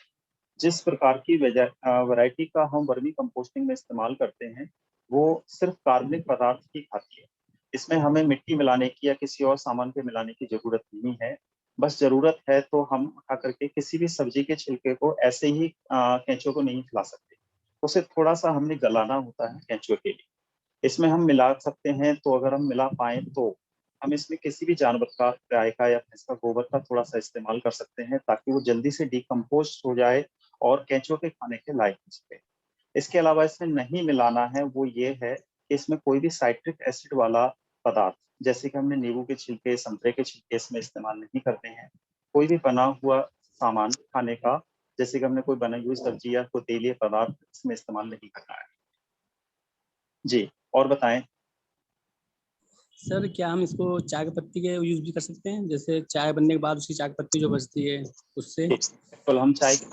जिस प्रकार की वैरायटी का हम वर्मी कंपोस्टिंग में इस्तेमाल करते हैं, वो सिर्फ कार्बनिक पदार्थ ही खाती है। इसमें हमें मिट्टी मिलाने की या किसी और सामान के मिलाने की जरूरत नहीं है। बस जरूरत है तो हम उठा करके किसी भी सब्जी के छिलके को ऐसे ही केंचुए को नहीं खिला सकते, उसे थोड़ा सा हमने गलाना होता है केंचुए के लिए। इसमें हम मिला सकते हैं, तो अगर हम मिला पाए तो हम इसमें किसी भी जानवर का, गाय का या भैंस का गोबर का थोड़ा सा इस्तेमाल कर सकते हैं, ताकि वो जल्दी से डिकम्पोस्ट हो जाए और केंचुए के खाने के लायक हो सके। इसके अलावा इसमें नहीं मिलाना है वो ये है कि इसमें कोई भी साइट्रिक एसिड वाला पदार्थ, जैसे कि हमने नींबू के छिलके, संतरे के छिलके इसमें इस्तेमाल नहीं करते हैं। कोई भी बना हुआ सामान खाने का, जैसे कि हमने कोई बनी हुई सब्जी या कोई तेलीय पदार्थ इसमें इस्तेमाल नहीं करना है। जी, और बताएं। सर क्या हम इसको चाय की पत्ती के यूज भी कर सकते हैं? जैसे चाय बनने के बाद उसकी चाय की पत्ती जो बचती है उससे? बिल्कुल, हम चाय की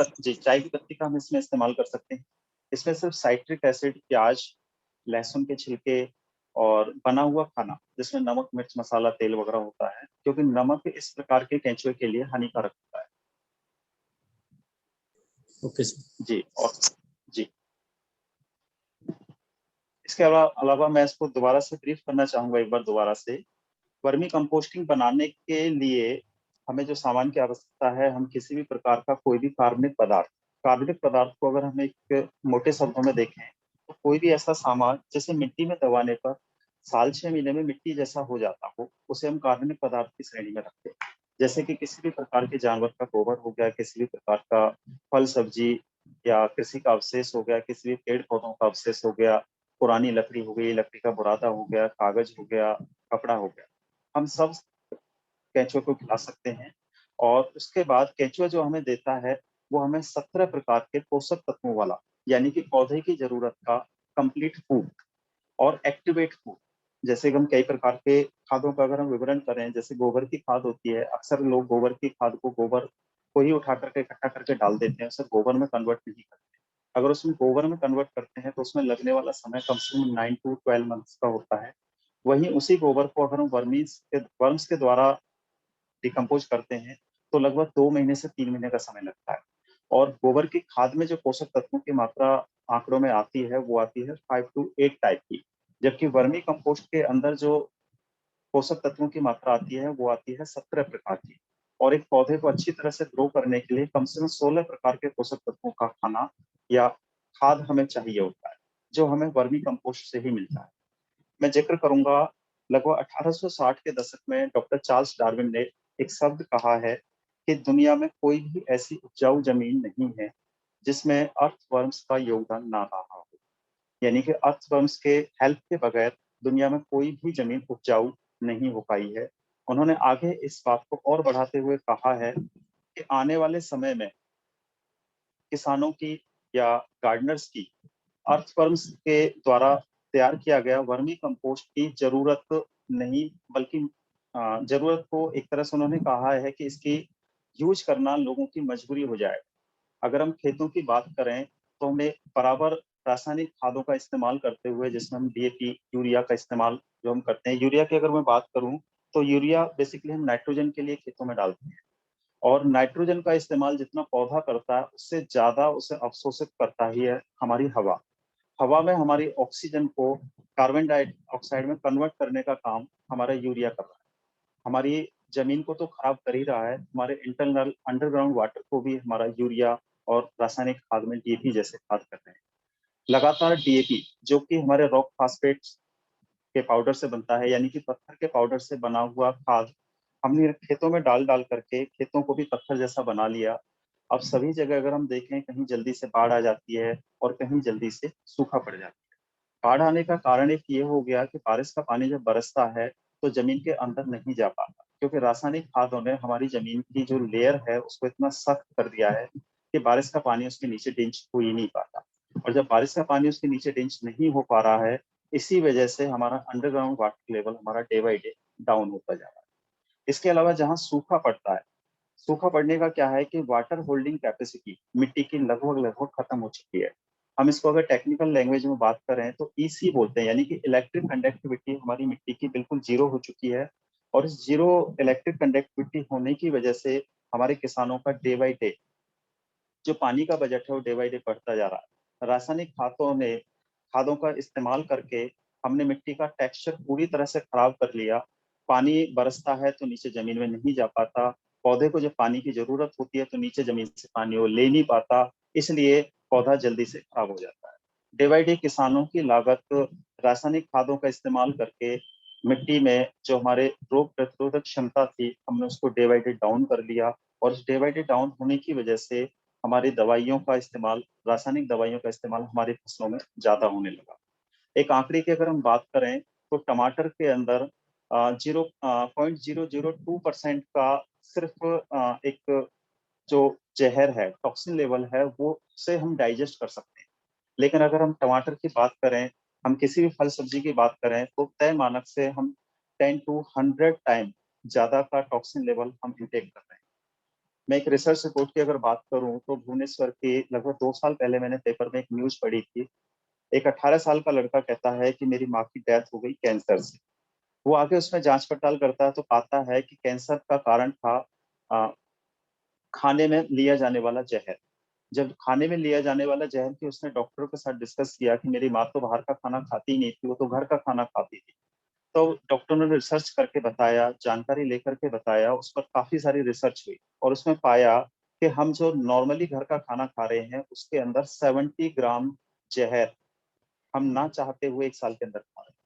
पत्ती का हम इसमें इस्तेमाल कर सकते हैं। इसमें सिर्फ साइट्रिक एसिड, प्याज, लहसुन के छिलके और बना हुआ खाना जिसमें नमक, मिर्च, मसाला, तेल वगैरह होता है, क्योंकि नमक इस प्रकार के केंचुए के लिए हानिकारक होता है। Okay sir. जी, और जी, इसके अलावा मैं इसको दोबारा से ब्रीफ करना चाहूंगा एक बार दोबारा से। वर्मी कंपोस्टिंग बनाने के लिए हमें जो सामान की आवश्यकता है, हम किसी भी प्रकार का कोई भी कार्बनिक पदार्थ को अगर हम एक मोटे शब्दों में देखें तो कोई भी ऐसा सामान जैसे मिट्टी में दबाने पर साल 6 महीने में मिट्टी जैसा हो जाता हो, उसे हम कार्बनिक पदार्थ की श्रेणी में रखते हैं। जैसे कि किसी भी प्रकार के जानवर का गोबर हो गया, किसी भी प्रकार का फल सब्जी या कृषि का अवशेष हो गया, किसी भी पेड़ पौधों का अवशेष हो गया, पुरानी लकड़ी हो गई, लकड़ी का बुरादा हो गया, कागज हो गया, कपड़ा हो गया, हम सब केंचुए को खिला सकते हैं। और उसके बाद केंचुआ जो हमें देता है वो हमें 17 प्रकार के पोषक तत्वों वाला, यानी कि पौधे की जरूरत का कंप्लीट फूड और एक्टिवेट फूड। जैसे कि हम कई प्रकार के खादों का अगर हम विवरण करें, जैसे गोबर की खाद होती है, अक्सर लोग गोबर की खाद को गोबर को ही उठा करके इकट्ठा करके डाल देते हैं, उसे गोबर में कन्वर्ट नहीं करते। अगर उसमें गोबर में कन्वर्ट करते हैं तो उसमें लगने वाला समय कम से कम 9 to 12 मंथ्स का होता है। वहीं उसी गोबर को अगर हम वर्म्स के द्वारा डिकम्पोज करते हैं तो लगभग 2 महीने से 3 महीने का समय लगता है। और गोबर की खाद में जो पोषक तत्वों की मात्रा आंकड़ों में आती है वो आती है 5 to 8 टाइप की, जबकि वर्मी कंपोस्ट के अंदर जो पोषक तत्वों की मात्रा आती है वो आती है 17 प्रकार की। और एक पौधे को अच्छी तरह से ग्रो करने के लिए कम से कम 16 प्रकार के पोषक तत्वों का खाना या खाद हमें चाहिए होता है, जो हमें वर्मी कंपोस्ट से ही मिलता है। मैं जिक्र करूंगा, लगभग 1860 के दशक में डॉक्टर चार्ल्स डार्विन ने एक शब्द कहा है कि दुनिया में कोई भी ऐसी उपजाऊ जमीन नहीं है जिसमें अर्थवर्म्स का योगदान ना रहा हो। यानी कि अर्थवर्म्स के हेल्प के बगैर दुनिया में कोई भी जमीन उपजाऊ नहीं हो पाई है। उन्होंने आगे इस बात को और बढ़ाते हुए कहा है कि आने वाले समय में किसानों की या गार्डनर्स की अर्थवर्म्स के द्वारा तैयार किया गया वर्मी कंपोस्ट की जरूरत नहीं, बल्कि जरूरत को एक तरह से उन्होंने कहा है कि इसकी यूज करना लोगों की मजबूरी हो जाए। अगर हम खेतों की बात करें तो हमें बराबर रासायनिक खादों का इस्तेमाल करते हुए, जिसमें हम डीएपी यूरिया का इस्तेमाल जो हम करते हैं, यूरिया की अगर मैं बात करूं तो यूरिया बेसिकली हम नाइट्रोजन के लिए खेतों में डालते हैं। और नाइट्रोजन का इस्तेमाल जितना पौधा करता है उससे ज्यादा उसे अवशोषित करता ही है हमारी हवा। हवा में हमारी ऑक्सीजन को कार्बन डाइऑक्साइड में कन्वर्ट करने का काम हमारा यूरिया कर रहा है। हमारी जमीन को तो खराब कर ही रहा है, हमारे इंटरनल अंडरग्राउंड वाटर को भी हमारा यूरिया और रासायनिक खाद में डीएपी जैसे खाद कर रहे हैं। लगातार डीएपी जो कि हमारे रॉक फास्फेट्स के पाउडर से बनता है, यानी कि पत्थर के पाउडर से बना हुआ खाद हमने खेतों में डाल डाल करके खेतों को भी पत्थर जैसा बना लिया। अब सभी जगह अगर हम देखें, कहीं जल्दी से बाढ़ आ जाती है और कहीं जल्दी से सूखा पड़ जाता है। बाढ़ आने का कारण एक ये हो गया कि बारिश का पानी जब बरसता है तो जमीन के अंदर नहीं जा पाता, क्योंकि रासायनिक खादों ने हमारी जमीन की जो लेयर है उसको इतना सख्त कर दिया है कि बारिश का पानी उसके नीचे डिंच हो ही नहीं पाता। और जब बारिश का पानी उसके नीचे डिंच नहीं हो पा रहा है, इसी वजह से हमारा अंडरग्राउंड वाटर लेवल हमारा डे बाई डे डाउन होता जा रहा है। इसके अलावा जहाँ सूखा पड़ता है, सूखा पड़ने का क्या है कि वाटर होल्डिंग कैपेसिटी मिट्टी की लगभग लगभग खत्म हो चुकी है। हम इसको अगर टेक्निकल लैंग्वेज में बात करें तो ईसी बोलते हैं, यानी कि इलेक्ट्रिक कंडक्टिविटी हमारी मिट्टी की बिल्कुल जीरो हो चुकी है। और इस जीरो इलेक्ट्रिक कंडक्टिविटी होने की वजह से हमारे किसानों का डे बाई डे जो पानी का बजट है वो डे बाई डे बढ़ता जा रहा है। रासायनिक खादों का इस्तेमाल करके हमने मिट्टी का टेक्सचर पूरी तरह से खराब कर लिया। पानी बरसता है तो नीचे जमीन में नहीं जा पाता, पौधे को जब पानी की जरूरत होती है तो नीचे जमीन से पानी वो ले नहीं पाता, इसलिए पौधा जल्दी से खराब हो जाता है। डे बाई डे किसानों की लागत रासायनिक खादों का इस्तेमाल करके मिट्टी में जो हमारे रोग प्रतिरोधक क्षमता थी हमने उसको डे बाई डे डाउन कर लिया। और इस डे बाई डे डाउन होने की वजह से हमारी दवाइयों का इस्तेमाल, रासायनिक दवाइयों का इस्तेमाल हमारी फसलों में ज्यादा होने लगा। एक आंकड़े की अगर हम बात करें तो टमाटर के अंदर 0.002% का सिर्फ एक जो जहर है, टॉक्सिन लेवल है, वो से हम डाइजेस्ट कर सकते हैं। लेकिन अगर हम टमाटर की बात करें, हम किसी भी फल सब्जी की बात करें तो तय मानक से हम 10 to 100 टाइम ज्यादा का टॉक्सिन लेवल हम इंटेक कर रहे हैं। मैं एक रिसर्च रिपोर्ट की अगर बात करूं तो भुवनेश्वर के लगभग 2 साल पहले मैंने पेपर में एक न्यूज पढ़ी थी। एक 18 साल का लड़का कहता है कि मेरी माँ की डेथ हो गई कैंसर से। वो आगे उसमें जांच पड़ताल करता है तो पाता है कि कैंसर का कारण था खाने में लिया जाने वाला जहर। जब खाने में लिया जाने वाला जहर की उसने डॉक्टरों के साथ डिस्कस किया कि मेरी माँ तो बाहर का खाना खाती ही नहीं थी, वो तो घर का खाना खाती थी। तो डॉक्टर ने रिसर्च करके बताया, जानकारी लेकर के बताया, उस पर काफी सारी रिसर्च हुई और उसमें पाया कि हम जो नॉर्मली घर का खाना खा रहे हैं उसके अंदर 70 ग्राम जहर हम ना चाहते हुए 1 साल के अंदर खा रहे हैं।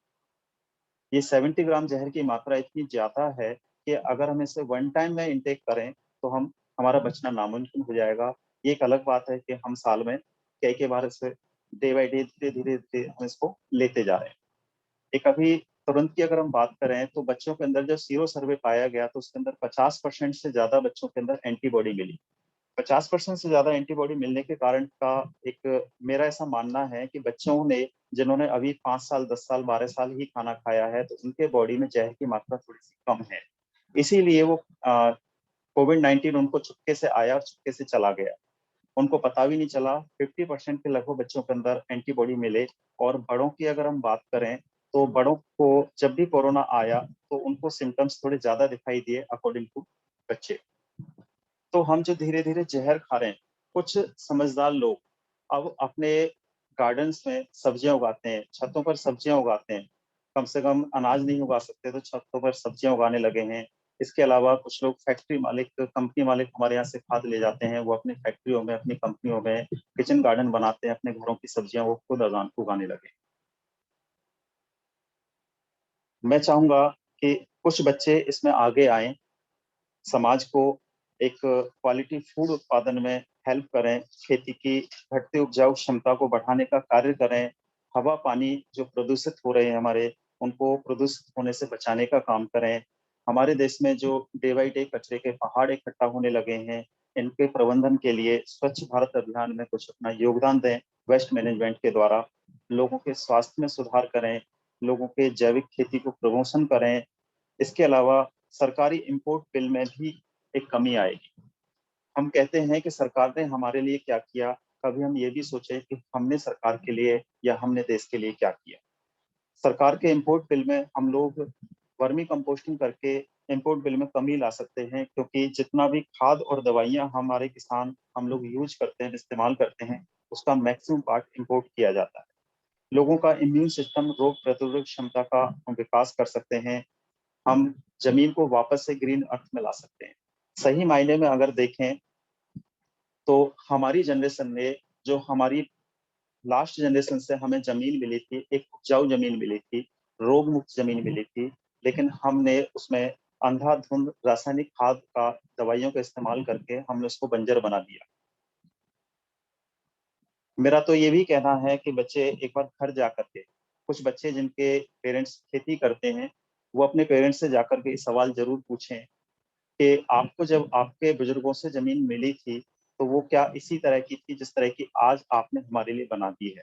ये 70 ग्राम जहर की मात्रा इतनी ज्यादा है कि अगर हम इसे वन टाइम में इंटेक करें तो हमारा बचना नामुमकिन हो जाएगा। ये एक अलग बात है कि हम साल में कई बार इसे डे बाई डे धीरे धीरे हम इसको लेते जा रहे हैं। एक अभी तुरंत की अगर हम बात करें तो बच्चों के अंदर जब सीरो सर्वे पाया गया तो उसके अंदर 50% से ज्यादा बच्चों के अंदर एंटीबॉडी मिली। 50% से ज्यादा एंटीबॉडी मिलने के कारण का एक मेरा ऐसा मानना है कि बच्चों ने जिन्होंने अभी 5 साल 10 साल 12 साल ही खाना खाया है तो उनके बॉडी में जहर की मात्रा थोड़ी सी कम है, इसीलिए वो कोविड-19 उनको चुपके से आया और चुपके से चला गया। उनको पता भी नहीं चला। 50% के लगभग बच्चों के अंदर एंटीबॉडी मिले। और बड़ों की अगर हम बात करें तो बड़ों को जब भी कोरोना आया तो उनको सिम्टम्स थोड़े ज्यादा दिखाई दिए अकॉर्डिंग टू बच्चे। तो हम जो धीरे धीरे जहर खा रहे हैं, कुछ समझदार लोग अब अपने गार्डन्स में सब्जियां उगाते हैं, छतों पर सब्जियां उगाते हैं। कम से कम अनाज नहीं उगा सकते तो छतों पर सब्जियां उगाने लगे हैं। इसके अलावा कुछ लोग फैक्ट्री मालिक, कंपनी मालिक हमारे यहाँ से खाद ले जाते हैं, वो अपनी फैक्ट्रियों में, अपनी कंपनियों में किचन गार्डन बनाते हैं, अपने घरों की सब्जियां वो खुद उगाने लगे। मैं चाहूंगा कि कुछ बच्चे इसमें आगे आए, समाज को एक क्वालिटी फूड उत्पादन में हेल्प करें, खेती की घटती उपजाऊ क्षमता को बढ़ाने का कार्य करें, हवा पानी जो प्रदूषित हो रहे हैं हमारे, उनको प्रदूषित होने से बचाने का काम करें। हमारे देश में जो डे बाई डे कचरे के पहाड़ इकट्ठा होने लगे हैं, इनके प्रबंधन के लिए स्वच्छ भारत अभियान में कुछ अपना योगदान दें। वेस्ट मैनेजमेंट के द्वारा लोगों के स्वास्थ्य में सुधार करें, लोगों के जैविक खेती को प्रमोशन करें। इसके अलावा सरकारी इंपोर्ट बिल में भी एक कमी आएगी। हम कहते हैं कि सरकार ने हमारे लिए क्या किया, कभी हम ये भी सोचे कि हमने सरकार के लिए या हमने देश के लिए क्या किया। सरकार के इंपोर्ट बिल में हम लोग वर्मी कंपोस्टिंग करके इंपोर्ट बिल में कमी ला सकते हैं, क्योंकि जितना भी खाद और दवाइयां हमारे किसान हम लोग यूज करते हैं, इस्तेमाल करते हैं, उसका मैक्सिमम पार्ट इंपोर्ट किया जाता है। लोगों का इम्यून सिस्टम, रोग प्रतिरोधक क्षमता का हम विकास कर सकते हैं। हम जमीन को वापस से ग्रीन अर्थ में ला सकते हैं। सही मायने में अगर देखें तो हमारी जनरेशन ने, जो हमारी लास्ट जनरेशन से हमें जमीन मिली थी, एक उपजाऊ जमीन मिली थी, रोग मुक्त जमीन मिली थी, लेकिन हमने उसमें अंधाधुंध रासायनिक खाद का, दवाइयों का इस्तेमाल करके हमने उसको बंजर बना दिया। मेरा तो ये भी कहना है कि बच्चे एक बार घर जा करके, कुछ बच्चे जिनके पेरेंट्स खेती करते हैं, वो अपने पेरेंट्स से जाकर के सवाल जरूर पूछें कि आपको जब आपके बुजुर्गों से जमीन मिली थी तो वो क्या इसी तरह की थी जिस तरह की आज आपने हमारे लिए बना दी है।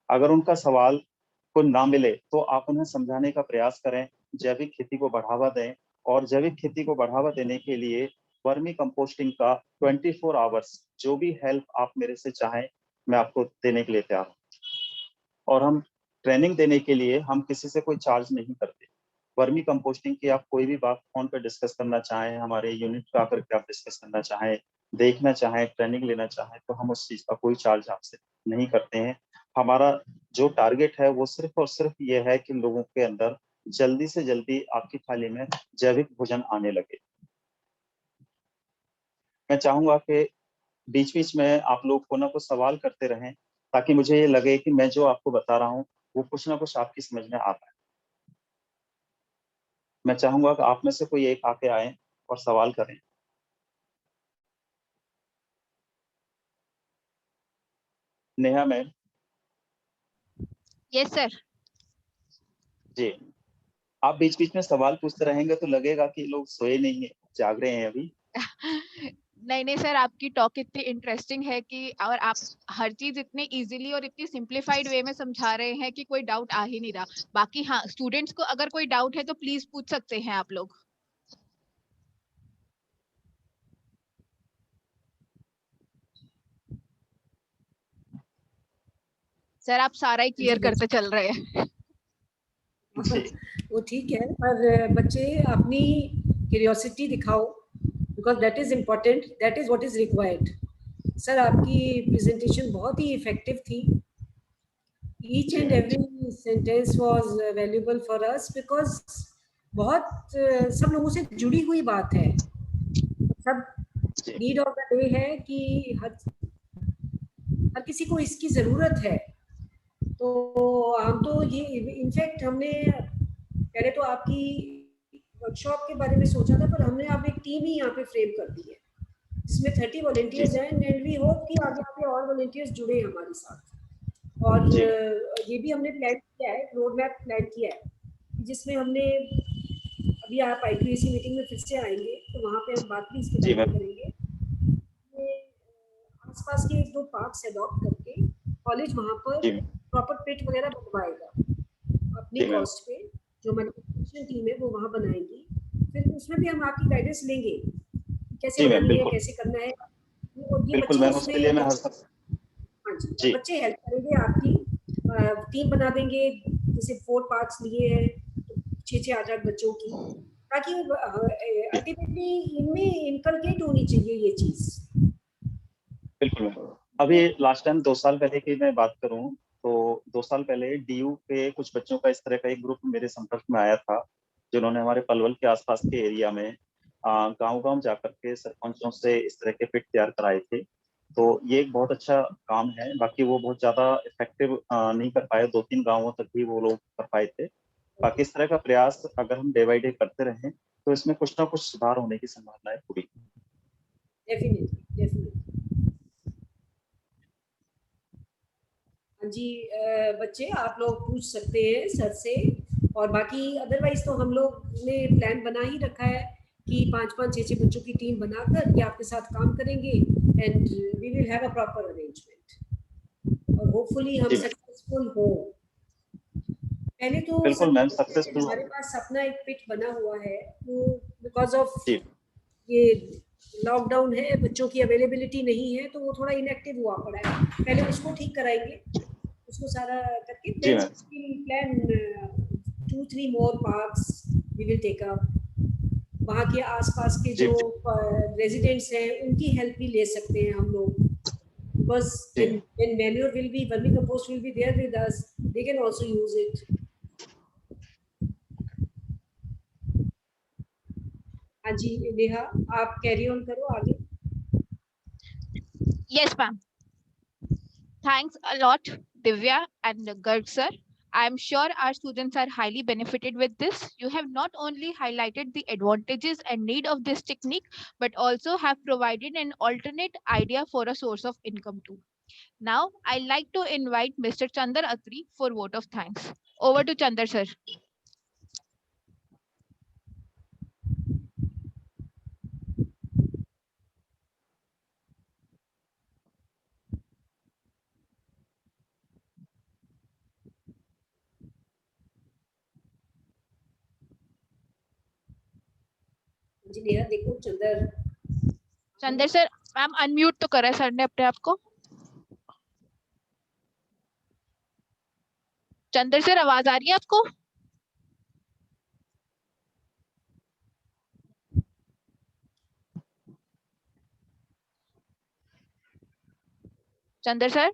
अगर उनका सवाल को ना मिले तो आप उन्हें समझाने का प्रयास करें, जैविक खेती को बढ़ावा दें। और जैविक खेती को बढ़ावा देने के लिए वर्मी कंपोस्टिंग का 24 आवर्स जो भी हेल्प आप मेरे से चाहें, मैं आपको देने के लिए तैयार हूँ। और हम ट्रेनिंग देने के लिए हम किसी से कोई चार्ज नहीं करते। वर्मी कंपोस्टिंग की आप कोई भी बात फोन पर डिस्कस करना चाहें, हमारे यूनिट पे आकर के आप डिस्कस करना चाहें, देखना चाहें, ट्रेनिंग लेना चाहें, तो हम उस चीज का कोई चार्ज आपसे नहीं करते हैं। हमारा जो टारगेट है वो सिर्फ और सिर्फ ये है कि लोगों के अंदर जल्दी से जल्दी आपकी थाली में जैविक भोजन आने लगे। मैं चाहूंगा कि बीच बीच में आप लोग को ना कुछ सवाल करते रहें, ताकि मुझे ये लगे कि मैं जो आपको बता रहा हूँ वो कुछ ना कुछ आपकी समझ में आता है। मैं चाहूंगा कि आप में से कोई एक आके आए और सवाल करें। नेहा मैम। Yes sir. जी, आप बीच बीच में सवाल पूछते रहेंगे तो लगेगा कि लोग सोए नहीं है, जाग रहे हैं अभी। नहीं नहीं सर, आपकी टॉक इतनी इंटरेस्टिंग है कि, और आप हर चीज इतने इजीली और इतनी सिंप्लीफाइड वे में समझा रहे हैं कि कोई डाउट आ ही नहीं रहा। बाकी हाँ, स्टूडेंट्स को अगर कोई डाउट है तो प्लीज पूछ सकते हैं आप लोग। सर आप सारा ही क्लियर करते चल रहे हैं। वो ठीक है, पर बच्चे अपनी क्यूरियोसिटी दिखाओ, because that is important, that is what is required. Sir आपकी प्रेजेंटेशन बहुत ही इफेक्टिव थी. Each and every sentence was valuable for us because बहुत सब लोगों से जुड़ी हुई बात है. सब नीड ऑफ द डे है कि हर किसी को इसकी जरूरत है. तो हम तो ये इनफैक्ट हमने पहले तो आपकी वर्कशॉप के बारे में सोचा था, पर हमने आप एक टीम ही यहाँ पे फ्रेम कर दी है. इसमें 30 वॉलंटियर्स हैं एंड वी होप कि आगे आगे और वॉलंटियर्स जुड़े हमारे साथ. और ये भी हमने प्लान किया है, रोड मैप प्लान किया है, जिसमें हमने अभी आप IQAC मीटिंग में फिर से आएंगे तो वहाँ पे हम बात भी इसके बारे में करेंगे. आसपास के 1-2 पार्क्स अडॉप्ट करके कॉलेज वहाँ पर प्रॉपर पिट वगैरह बनवाएगा अपनी कॉस्ट पे. जो हमारी टीम है वो वहाँ बनाएगी. फिर उसमें भी हम आपकी गाइडेंस लेंगे कैसे बनानी है, कैसे करना है. ये बच्चे हेल्प करेंगे आपकी. टीम बना देंगे, जैसे 4 पार्ट्स लिए हैं 6-8 बच्चों की, ताकि अल्टीमेटली इनमें इनकलकेट होनी चाहिए ये चीज. बिल्कुल. अभी लास्ट टाइम 2 साल पहले की मैं बात करूं तो 2 साल पहले DU पे कुछ बच्चों का इस तरह का एक ग्रुप मेरे संपर्क में आया था, जिन्होंने हमारे पलवल के आसपास के एरिया में गांव-गांव जाकर के सरपंचों से इस तरह के पिट तैयार कराए थे. तो ये एक बहुत अच्छा काम है. बाकी वो बहुत ज्यादा इफेक्टिव नहीं कर पाए, 2-3 गांवों तक ही वो लोग कर पाए थे. बाकी इस तरह का प्रयास अगर हम डे बाय डे करते रहें तो इसमें कुछ ना कुछ सुधार होने की संभावना है पूरी. डेफिनेटली. हाँ जी, बच्चे आप लोग पूछ सकते हैं सर से. और बाकी अदरवाइज तो हम लोग ने प्लान बना ही रखा है कि 5-5, 6-6 बच्चों की टीम बनाकर के आपके साथ काम करेंगे and we will have a proper arrangement और होपफुली हम सक्सेसफुल हो. पहले तो बिल्कुल मैम, सक्सेसफुल हमारे पास अपना एक पिट बना हुआ है, तो बिकॉज ऑफ ये लॉकडाउन है, बच्चों की अवेलेबिलिटी नहीं है, तो वो थोड़ा इनएक्टिव हुआ पड़ा है. पहले उसको ठीक कराएंगे, उसको सारा करके plan 2-3 more parks we will take up. वहाँ के आसपास के जो रेजिडेंट्स हैं उनकी हेल्प भी ले सकते हैं हम लोग. Because when manure will be, vermicompost will be there with us, they can also use it. हाँ जी नेहा, आप कैरी ऑन करो आगे. Yes, ma'am. Thanks a lot, Divya and Garg sir. I am sure our students are highly benefited with this. You have not only highlighted the advantages and need of this technique, but also have provided an alternate idea for a source of income too. Now, I'd like to invite Mr. Chandar Atri for vote of thanks. Over to Chandar sir. जी नेहा देखो, चंदर सर, मैम अनम्यूट तो करा है सर ने अपने आप को. चंदर सर, आवाज आ रही है आपको? चंदर सर,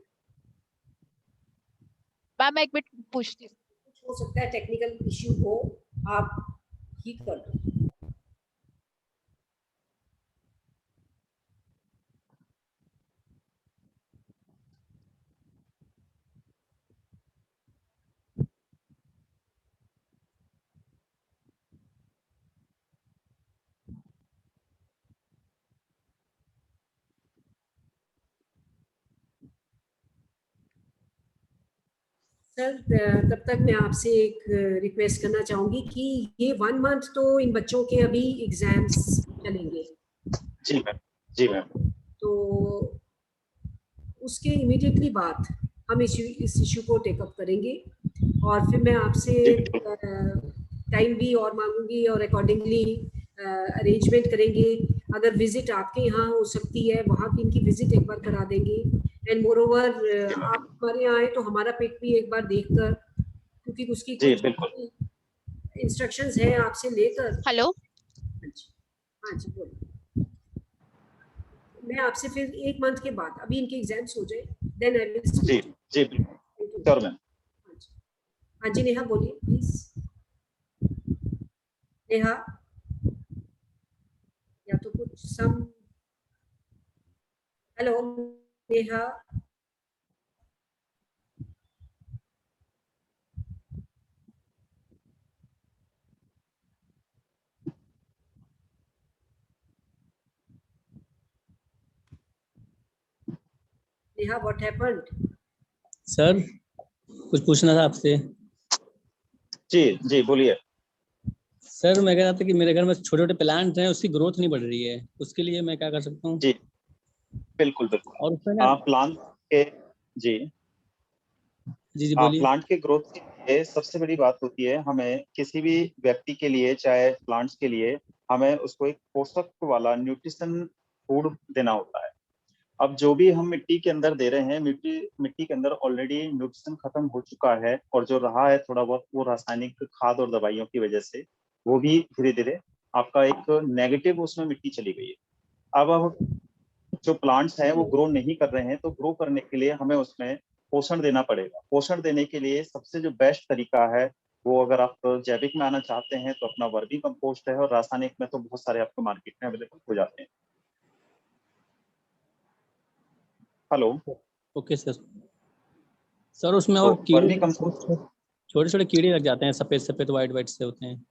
मैम एक मिनट पूछती हूँ. हो सकता है टेक्निकल इश्यू हो, आप ठीक कर दो. सर तब तक मैं आपसे एक रिक्वेस्ट करना चाहूंगी कि ये 1 मंथ तो इन बच्चों के अभी एग्जाम्स चलेंगे. जी मैम. जी मैम. तो उसके इमीडिएटली बाद हम इस इशू को टेकअप करेंगे और फिर मैं आपसे टाइम भी और मांगूंगी और अकॉर्डिंगली अरेंजमेंट करेंगे. अगर विजिट आपके यहाँ हो सकती है, वहाँ की इनकी विजिट एक बार करा देंगे. एंड मोर ओवर आप हमारे यहाँ आए तो हमारा पिट भी एक बार देखकर, क्योंकि उसकी इंस्ट्रक्शंस है आपसे लेकर. हेलो. हाँ जी बोलिए. मैं आपसे फिर 1 मंथ के बाद, अभी इनके एग्जाम्स हो जाए, देन आई विल जी जी श्योर मैम। हाँ जी नेहा बोलिए प्लीज। नेहा, या तो कुछ some, hello Neha, Neha what happened? Sir कुछ पूछना था आपसे। जी जी बोलिए। सर मैं कह रहा था कि मेरे घर में छोटे छोटे प्लांट हैं, उसकी ग्रोथ नहीं बढ़ रही है, उसके लिए मैं क्या कर सकता हूँ? जी बिल्कुल बिल्कुल। और उसमें ना, प्लांट के जी जी बोलिए। प्लांट के ग्रोथ के लिए सबसे बड़ी बात होती है, हमें किसी भी व्यक्ति के लिए चाहे प्लांट्स के लिए हमें उसको एक पोषक वाला न्यूट्रिशन फूड देना होता है। अब जो भी हम मिट्टी के अंदर दे रहे हैं, मिट्टी के अंदर ऑलरेडी न्यूट्रिशन खत्म हो चुका है, और जो रहा है थोड़ा बहुत वो रासायनिक खाद और दवाइयों की वजह से वो भी धीरे धीरे आपका एक नेगेटिव उसमें मिट्टी चली गई है। अब जो प्लांट्स हैं वो ग्रो नहीं कर रहे हैं, तो ग्रो करने के लिए हमें उसमें पोषण देना पड़ेगा। पोषण देने के लिए सबसे जो बेस्ट तरीका है वो, अगर आप जैविक में आना चाहते हैं तो अपना वर्मी कंपोस्ट है, और रासायनिक में तो बहुत सारे आपको मार्केट में अवेलेबल हो जाते हैं। हेलो। Okay sir. सर उसमें तो और कीड़े, वर्मी कंपोस्ट, छोटे छोटे कीड़े लग जाते हैं, सफेद सफेद वाइट वाइट से होते हैं।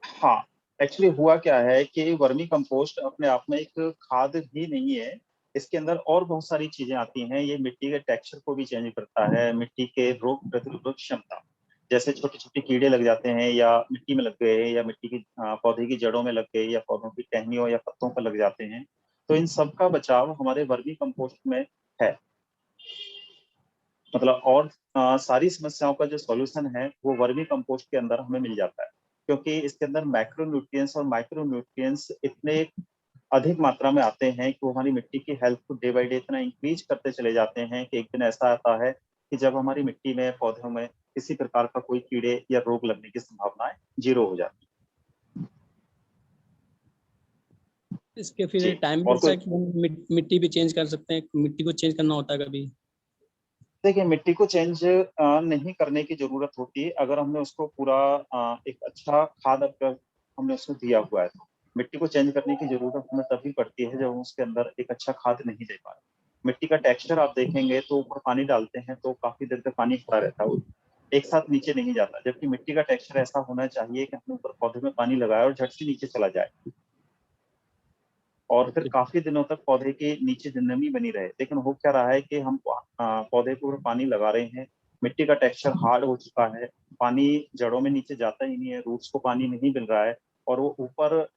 हाँ एक्चुअली हुआ क्या है कि वर्मी कंपोस्ट अपने आप में एक खाद ही नहीं है, इसके अंदर और बहुत सारी चीजें आती हैं। ये मिट्टी के टेक्सचर को भी चेंज करता है, मिट्टी के रोग प्रतिरोधक क्षमता, जैसे छोटे छोटे कीड़े लग जाते हैं या मिट्टी में लग गए या मिट्टी की पौधे की जड़ों में लग गए या पौधों की टहनियों या पत्तों पर लग जाते हैं, तो इन सब का बचाव हमारे वर्मी कंपोस्ट में है। मतलब और सारी समस्याओं का जो सॉल्यूशन है वो वर्मी कंपोस्ट के अंदर हमें मिल जाता है, क्योंकि इसके अंदर मैक्रो न्यूट्रिएंट्स और माइक्रो न्यूट्रिएंट्स इतने अधिक मात्रा में आते हैं कि वो हमारी मिट्टी की हेल्थ को डे बाय डे इतना इंक्रीज करते चले जाते हैं कि एक दिन ऐसा आता है कि जब हमारी मिट्टी में पौधों में किसी प्रकार का कोई कीड़े या रोग लगने की संभावनाएं 0 हो जाती इसके है। फिर जी टाइम और जैसा कोई, कि हम मिट्टी भी चेंज कर सकते हैं, मिट्टी को चेंज करना होता है कभी? देखिए मिट्टी को चेंज नहीं करने की जरूरत होती है, अगर हमने उसको पूरा एक अच्छा खाद अगर हमने उसको दिया हुआ है तो मिट्टी को चेंज करने की जरूरत हमें तभी पड़ती है जब हम उसके अंदर एक अच्छा खाद नहीं दे पा रहे। मिट्टी का टेक्सचर आप देखेंगे तो ऊपर पानी डालते हैं तो काफी देर तक पानी खड़ा रहता है, वो एक साथ नीचे नहीं जाता, जबकि मिट्टी का टेक्सचर ऐसा होना चाहिए कि हमने ऊपर पौधे में पानी लगाया और झट से नीचे चला जाए, और फिर काफी दिनों तक पौधे के नीचे नमी बनी रहे। लेकिन हो क्या रहा है कि हम पौधे को पानी लगा रहे हैं, मिट्टी का टेक्सचर हार्ड हो चुका है, पानी जड़ों में नीचे जाता ही नहीं है, रूट्स को पानी नहीं मिल रहा है, और वो ऊपर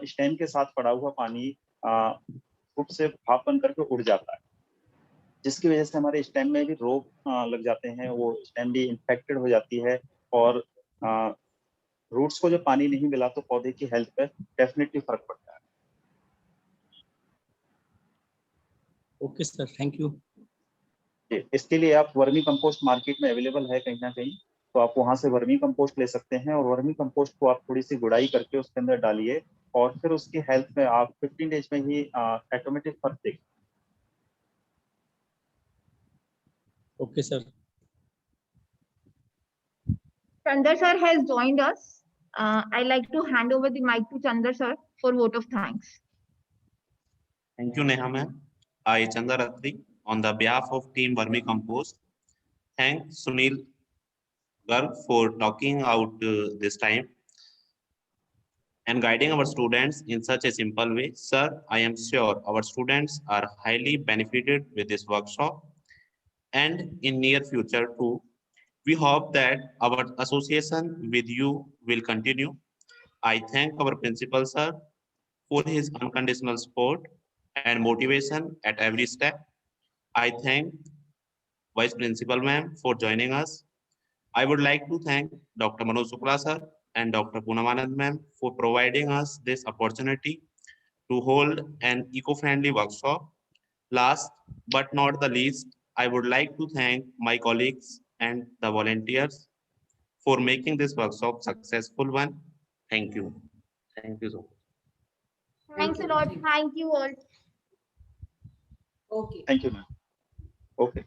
स्टेम के साथ पड़ा हुआ पानी फुट से भाप बन करके उड़ जाता है, जिसकी वजह से हमारे स्टेम में भी रोग लग जाते हैं, वो स्टेम भी इन्फेक्टेड हो जाती है, और रूट्स को जब पानी नहीं मिला तो पौधे की हेल्थ पे डेफिनेटली फर्क पड़ता है। Okay sir, thank you. इसके लिए आप वर्मी कंपोस्ट मार्केट में अवेलेबल है कहीं ना कहीं, तो आप वहां से वर्मी कंपोस्ट ले सकते हैं, और वर्मी कंपोस्ट को आप थोड़ी सी गुड़ाई करके उसके अंदर डालिए, और फिर उसकी हेल्थ में आप 15 डेज में ही ऑटोमेटिक फर्क देखेंगे। Okay sir. Chandar sir has joined us. I like to hand over the mic to Chandar sir for vote of thanks. Thank you, Neha ma'am. I, Chandar Atri, on the behalf of Team Vermicompost, thank Sunil Garg for talking out this time and guiding our students in such a simple way. Sir, I am sure our students are highly benefited with this workshop and in near future too. We hope that our association with you will continue. I thank our principal sir for his unconditional support and motivation at every step. I thank Vice Principal ma'am for joining us. I would like to thank Dr. Manoj Shukla sir and Dr. Poonam ma'am for providing us this opportunity to hold an eco-friendly workshop. Last but not the least, I would like to thank my colleagues and the volunteers for making this workshop successful one. Thank you. Thank you so much. Thanks a lot. Thank you all. Okay. Thank you, ma'am. Okay.